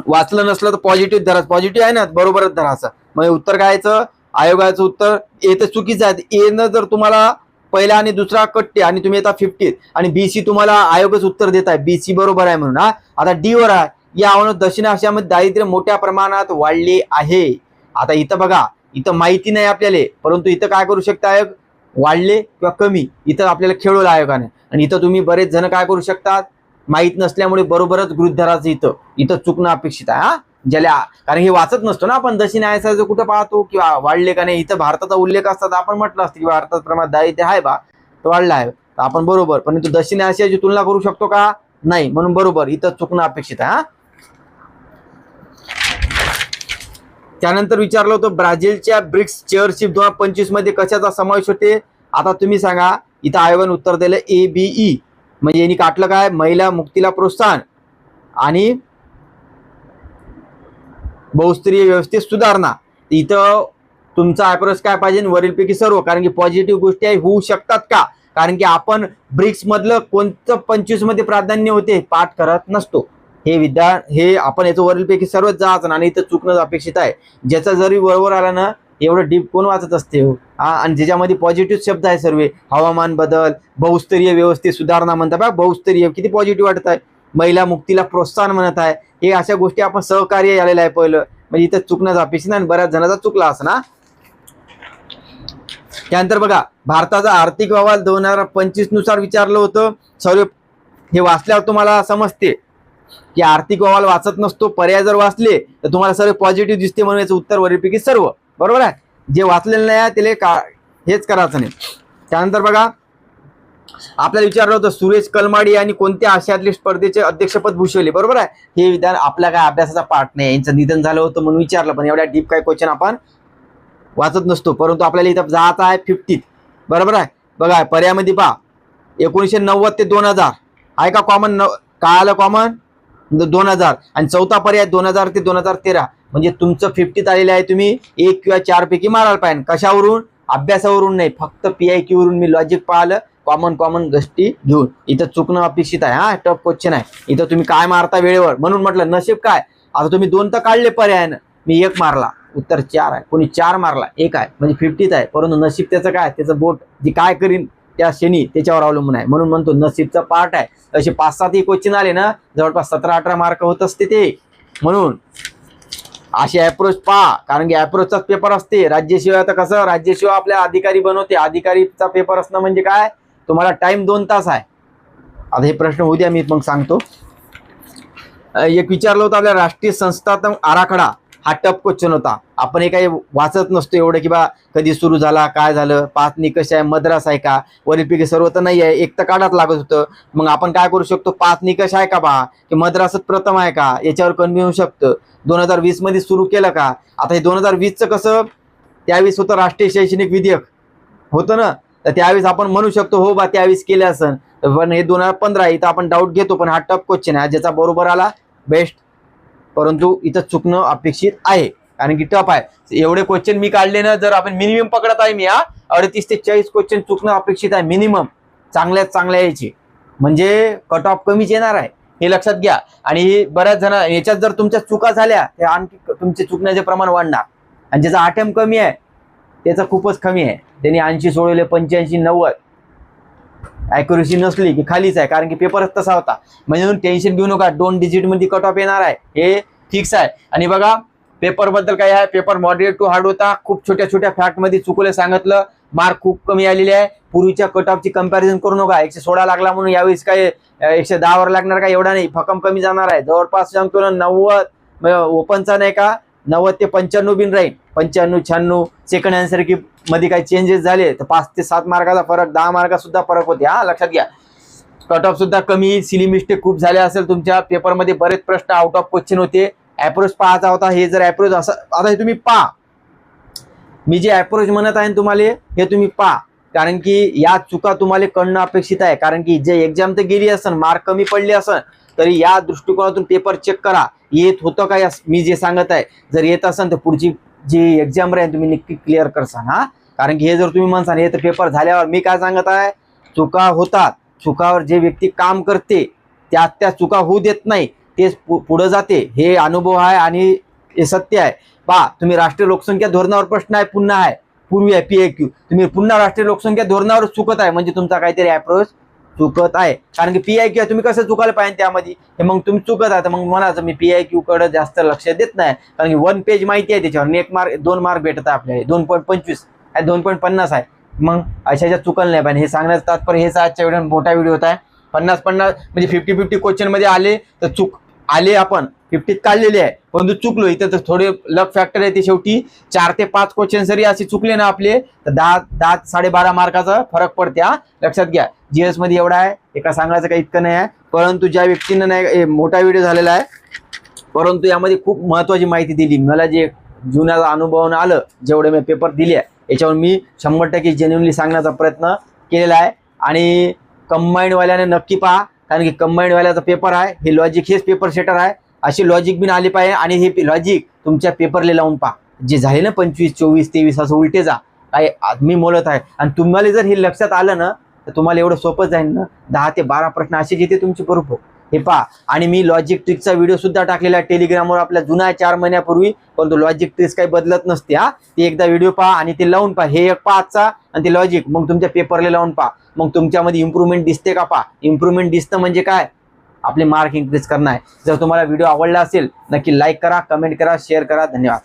वाचलं नसलं तर पॉझिटिव्ह धरायचं, पॉझिटिव्ह आहे ना बरोबरच धरायचं. मग उत्तर कायचं, आयोगाचं उत्तर ए तर चुकीचं आहे. ए न जर तुम्हाला पहिला आणि दुसरा कट्टे आणि तुम्ही येता 50 आणि BC तुम्हाला आयोगच उत्तर देत आहे, BC बरोबर आहे म्हणून. हा, आता डी वर आहे, या आव्हानात दक्षिण आशियामध्ये दारिद्र्य मोठ्या प्रमाणात वाढले आहे. आता इथं बघा, इथं माहिती नाही आपल्याला, परंतु इथं काय करू शकता आयोग, वाढले किंवा कमी, इथं आपल्याला खेळवलं आयोगाने. आणि इथं तुम्ही बरेच जण काय करू शकतात, माहित नसल्यामुळे बरोबरच गृहीत धरायचं, इथं चुकणं अपेक्षित आहे. हा, ज्याला, कारण हे वाचत नसतो ना आपण, दक्षिण आशियाचं कुठं पाहतो किंवा वाढले का नाही, इथं भारताचा उल्लेख असतात, आपण म्हटलं असतं की भारतात प्रमाणात दारिद्र्य आहे बा, तर वाढलं आहे, तर आपण बरोबर, परंतु दक्षिण आशियाची तुलना करू शकतो का, नाही, म्हणून बरोबर इथं चुकणं अपेक्षित आहे. त्यानंतर विचारलं होतं ब्राझीलच्या ब्रिक्स चेअरशिप 2025 मध्ये कशाचा समावेश होते. आता तुम्ही सांगा, इथं आयोगाने उत्तर दिलं ABE, म्हणजे यांनी काटलं काय, महिला मुक्तीला प्रोत्साहन आणि बहुस्तरीय व्यवस्थेत सुधारणा. इथं तुमचा अप्रोच काय पाहिजे, वरीलपैकी सर्व. कारण की पॉझिटिव्ह गोष्टी आहे होऊ शकतात का, कारण की आपण ब्रिक्स मधलं कोणतं 25 मध्ये प्राधान्य होते पाठ करत नसतो. हे आपण याचं वरीलपैकी सर्वच जायचं आणि इथं चुकणं अपेक्षित आहे. ज्याचा जरी बरोबर आला ना, एवढं डीप कोण वाचत असते हो. आणि ज्याच्यामध्ये पॉझिटिव्ह शब्द आहे सर्व, हवामान बदल, बहुस्तरीय व्यवस्थेत सुधारणा म्हणतात बा, बहुस्तरीय किती पॉझिटिव्ह वाटत आहे. महिला मुक्तीला प्रोत्साहन म्हणत आहे. हे अशा गोष्टी आपण सहकार्य आलेलं आहे पहिलं, म्हणजे इथं चुकणं अपेक्षित नाही. बऱ्याच जणांचा चुकला असं ना. त्यानंतर बघा, भारताचा आर्थिक अहवाल 2025 नुसार विचारलं होतं. सर्व हे वाचल्यावर तुम्हाला समजते की आर्थिक अहवाल वाचत नसतो. पर्याय जर वाचले तर तुम्हाला सर्व पॉझिटिव्ह दिसते, म्हणून याचं उत्तर वरीलपैकी सर्व बरोबर आहे. जे वाचलेलं नाही त्याला हेच करायचं नाही. त्यानंतर बघा, आपल्याला विचारलं होतं सुरेश कलमाडी यांनी कोणत्या आशियातल्या स्पर्धेचे अध्यक्षपद भूषवले, बरोबर आहे. हे विधान आपल्या काय अभ्यासाचा पाठ नाही, यांचं निधन झालं होतं म्हणून विचारलं, पण एवढ्या डीप काय क्वेश्चन आपण वाचत नसतो. परंतु आपल्याला इथं जायचं आहे 50, बरोबर आहे. बघा पर्यायामध्ये पहा, 1990 ते 2000 आहे का कॉमन, काय आलं कॉमन 2000, आणि चौथा पर्याय 2000 ते 2013. म्हणजे तुमचं 50 आलेलं आहे. तुम्ही 1 किंवा 4 पैकी मारायला पाहिजे. कशावरून, अभ्यासावरून नाही, फक्त PIQ वरून मी लॉजिक पाहिलं, कॉमन गोष्टी घेऊन. इथं चुकणं अपेक्षित आहे. हा टफ क्वेश्चन आहे. इथं तुम्ही काय मारता वेळेवर, म्हणून म्हटलं नशीब काय. आता तुम्ही 2 तर काढले पर्यायानं, मी 1 मारला, उत्तर 4 आहे. कोणी 4 मारला, 1 आहे, म्हणजे 50 आहे. परंतु नशीब त्याचं काय, त्याचं बोट जे काय करीन त्या क्षणी त्याच्यावर अवलंबून आहे. म्हणून म्हणतो नसीबचा पार्ट आहे. असे 5-7 क्वेश्चन आले ना, जवळपास 17-18 मार्क होत असते ते. म्हणून असे अप्रोच पहा, कारण की अप्रोचचाच पेपर असते. राज्यसेवा तर कसं, राज्यसेवा आपल्या अधिकारी बनवते. अधिकारीचा पेपर असणं म्हणजे काय, तुम्हाला टाइम 2 तास आहे. आता हे प्रश्न होऊ द्या, मी मग सांगतो. एक विचारलं होतं आपल्या राष्ट्रीय संस्थात्मक आराखडा, हा टफ क्वेश्चन होता. आपण हे काही वाचत नसतो एवढं की बा कधी सुरू झाला, काय झालं, 5 निकष आहे, मद्रास आहे का, वरीलपैकी सर्व तर नाही आहे, 1 तर काढाच लागत होतं. मग आपण काय करू शकतो, 5 निकष आहे का बा, की मद्रासच प्रथम आहे का, याच्यावर कन्फ्युज होऊ शकतं. 2020 मध्ये सुरू केलं का. आता हे 2020चं कसं, त्यावेळेस होतं राष्ट्रीय शैक्षणिक विधेयक होतं ना, तर त्यावेळेस आपण म्हणू शकतो हो बा त्यावेळेस केलं असं. पण हे 2015 इथं आपण डाऊट घेतो. पण हा टफ क्वेश्चन आहे, ज्याचा बरोबर आला बेस्ट, परंतु इथं चुकणं अपेक्षित आहे, कारण की टफ आहे. एवढे क्वेश्चन मी काढले ना, जर आपण मिनिमम पकडत आहे मी, 38 ते 40 क्वेश्चन चुकणं अपेक्षित आहे मिनिमम, चांगल्यात चांगल्या यायचे, म्हणजे कट ऑफ कमीच येणार आहे, हे लक्षात घ्या. आणि बऱ्याच जण याच्यात जर तुमच्या चुका झाल्या तर आणखी तुमचे चुकण्याचे प्रमाण वाढणार. आणि ज्याचा अटेम्प्ट कमी आहे त्याचा खूपच कमी आहे, त्यांनी 80 सोडवले, 85, 90 ॲक्युरेसी नसली की खालीच आहे, कारण की पेपरच तसा होता. म्हणून टेन्शन घेऊ नका, 2 डिजिट मध्ये कट ऑफ येणार आहे, हे फिक्स आहे. आणि बघा पेपर बद्दल काय आहे, पेपर मॉडरेट टू हार्ड होता. खूप छोट्या छोट्या फॅक्ट मध्ये चुकले सांगितलं, मार्क खूप कमी आलेले आहे. पूर्वीच्या कट ऑफची कंपॅरिझन करू नका. 116 लागला म्हणून यावेळेस काय 110 वर लागणार का, एवढा नाही, फकम कमी जाणार आहे. जवळपास सांगतो ना 90 ओपनचा नाही का, 90 ते 95 बिन राहील. 95, 96 सेकंड आन्सर की मध्ये काही चेंजेस झाले तर 5 ते 7 मार्काचा फरक, 10 मार्काचा सुद्धा फरक होते. हा लक्षात घ्या. कट ऑफ सुद्धा कमी, सिली मिस्टेक खूप झाल्या असेल तुमच्या पेपरमध्ये, बरेच प्रश्न आउट ऑफ क्वेश्चन होते. अप्रोच पाहायचा होता. हे जर अप्रोच असं, आता हे तुम्ही पहा, मी जे अप्रोच म्हणत आहे तुम्हाला हे तुम्ही पहा, कारण की या चुका तुम्हाला कळणं अपेक्षित आहे. कारण की जे एक्झाम तर गेली असेल, मार्क कमी पडले असेल, तरी या दृष्टिकोनातून पेपर चेक करा, येत होतं काय मी जे सांगत आहे. जर येत असेल तर पुढची जी एक्झाम राहील तुम्ही नक्की क्लिअर करसान. हा, कारण की हे जर तुम्ही म्हणसान हे तर पेपर झाल्यावर, मी काय सांगत आहे, चुका होतात. चुकावर जे व्यक्ती काम करते त्या चुका होऊ देत नाही, तेच पुढे जाते. हे अनुभव आहे आणि हे सत्य आहे. पहा, तुम्ही राष्ट्रीय लोकसंख्या धोरणावर प्रश्न आहे, पुन्हा आहे, पूर्वी आहे PIQ, तुम्ही पुन्हा राष्ट्रीय लोकसंख्या धोरणावर चुकत आहे, म्हणजे तुमचा काहीतरी अप्रोच चुकत आहे. कारण की PIQ तुम्ही कसं चुकायला पाहिजे त्यामध्ये, हे मग तुम्ही चुकत आहे. तर मग म्हणायचं मी PIQ कडे जास्त लक्ष देत नाही, कारण की 1 पेज माहिती आहे त्याच्यावर, 1 मार्क 2 मार्क भेटत आहे आपल्याला, 2.25 आहे, 2.50 आहे. मग अशाच्या चुकल नाही पाहिजे. हे सांगण्याचं तात्पर्य हेच आजच्या व्हिडिओ मोठा व्हिडिओ होता. 50-50 म्हणजे 50-50 क्वेश्चन मध्ये आले तर चूक आले, आपण 50 काढलेले आहे, परंतु चुकलो. इथं तर थोडे लक फॅक्टर आहे, ते शेवटी 4 ते 5 क्वेश्चन जरी असे चुकले ना आपले, तर 10 12.5 मार्काचा फरक पडते. हा लक्षात घ्या. GS मध्ये एवढा आहे, एका सांगायचं काही इतकं नाही आहे. परंतु ज्या व्यक्तीनं नाही, मोठा व्हिडिओ झालेला आहे, परंतु यामध्ये खूप महत्वाची माहिती दिली. मला जे जुन्या अनुभवानं आलं, जेवढे मी पेपर दिले आहे याच्यावर मी 100% जेन्युइनली सांगण्याचा प्रयत्न केलेला आहे. आणि कंबाईंडवाल्याने नक्की पहा, कारण की कंबाईंडवाल्याचा पेपर आहे, हे लॉजिक हेच पेपर सेटर आहे. अशी लॉजिक बिन आली पाहिजे, आणि हे लॉजिक तुमच्या पेपरला लावून पहा. जे झाले ना 25, 24, 23 असं उलटे जा, काय मी बोलत आहे. आणि तुम्हाला जर हे लक्षात आलं ना तर तुम्हाला एवढं सोपं जाईल ना. 10 ते 12 प्रश्न असेच येते तुमचे बरोबर. हे पहा, आणि मी लॉजिक ट्रिकचा व्हिडिओ सुद्धा टाकलेला आहे टेलिग्रामवर आपल्या जुना 4 महिन्यापूर्वी. पण तो लॉजिक ट्रिक्स काही बदलत नसते. ते एकदा व्हिडिओ पहा आणि ते लावून पहा. हे एक पहा आजचा आणि ते लॉजिक, मग तुमच्या पेपरला लावून पहा. मग तुमच्यामध्ये इम्प्रूव्हमेंट दिसते का पहा. इम्प्रूव्हमेंट दिसतं म्हणजे काय, आपले मार्क इन्क्रीज करणं आहे. जर तुम्हाला व्हिडिओ आवडला असेल नक्की लाईक करा, कमेंट करा, शेअर करा. धन्यवाद.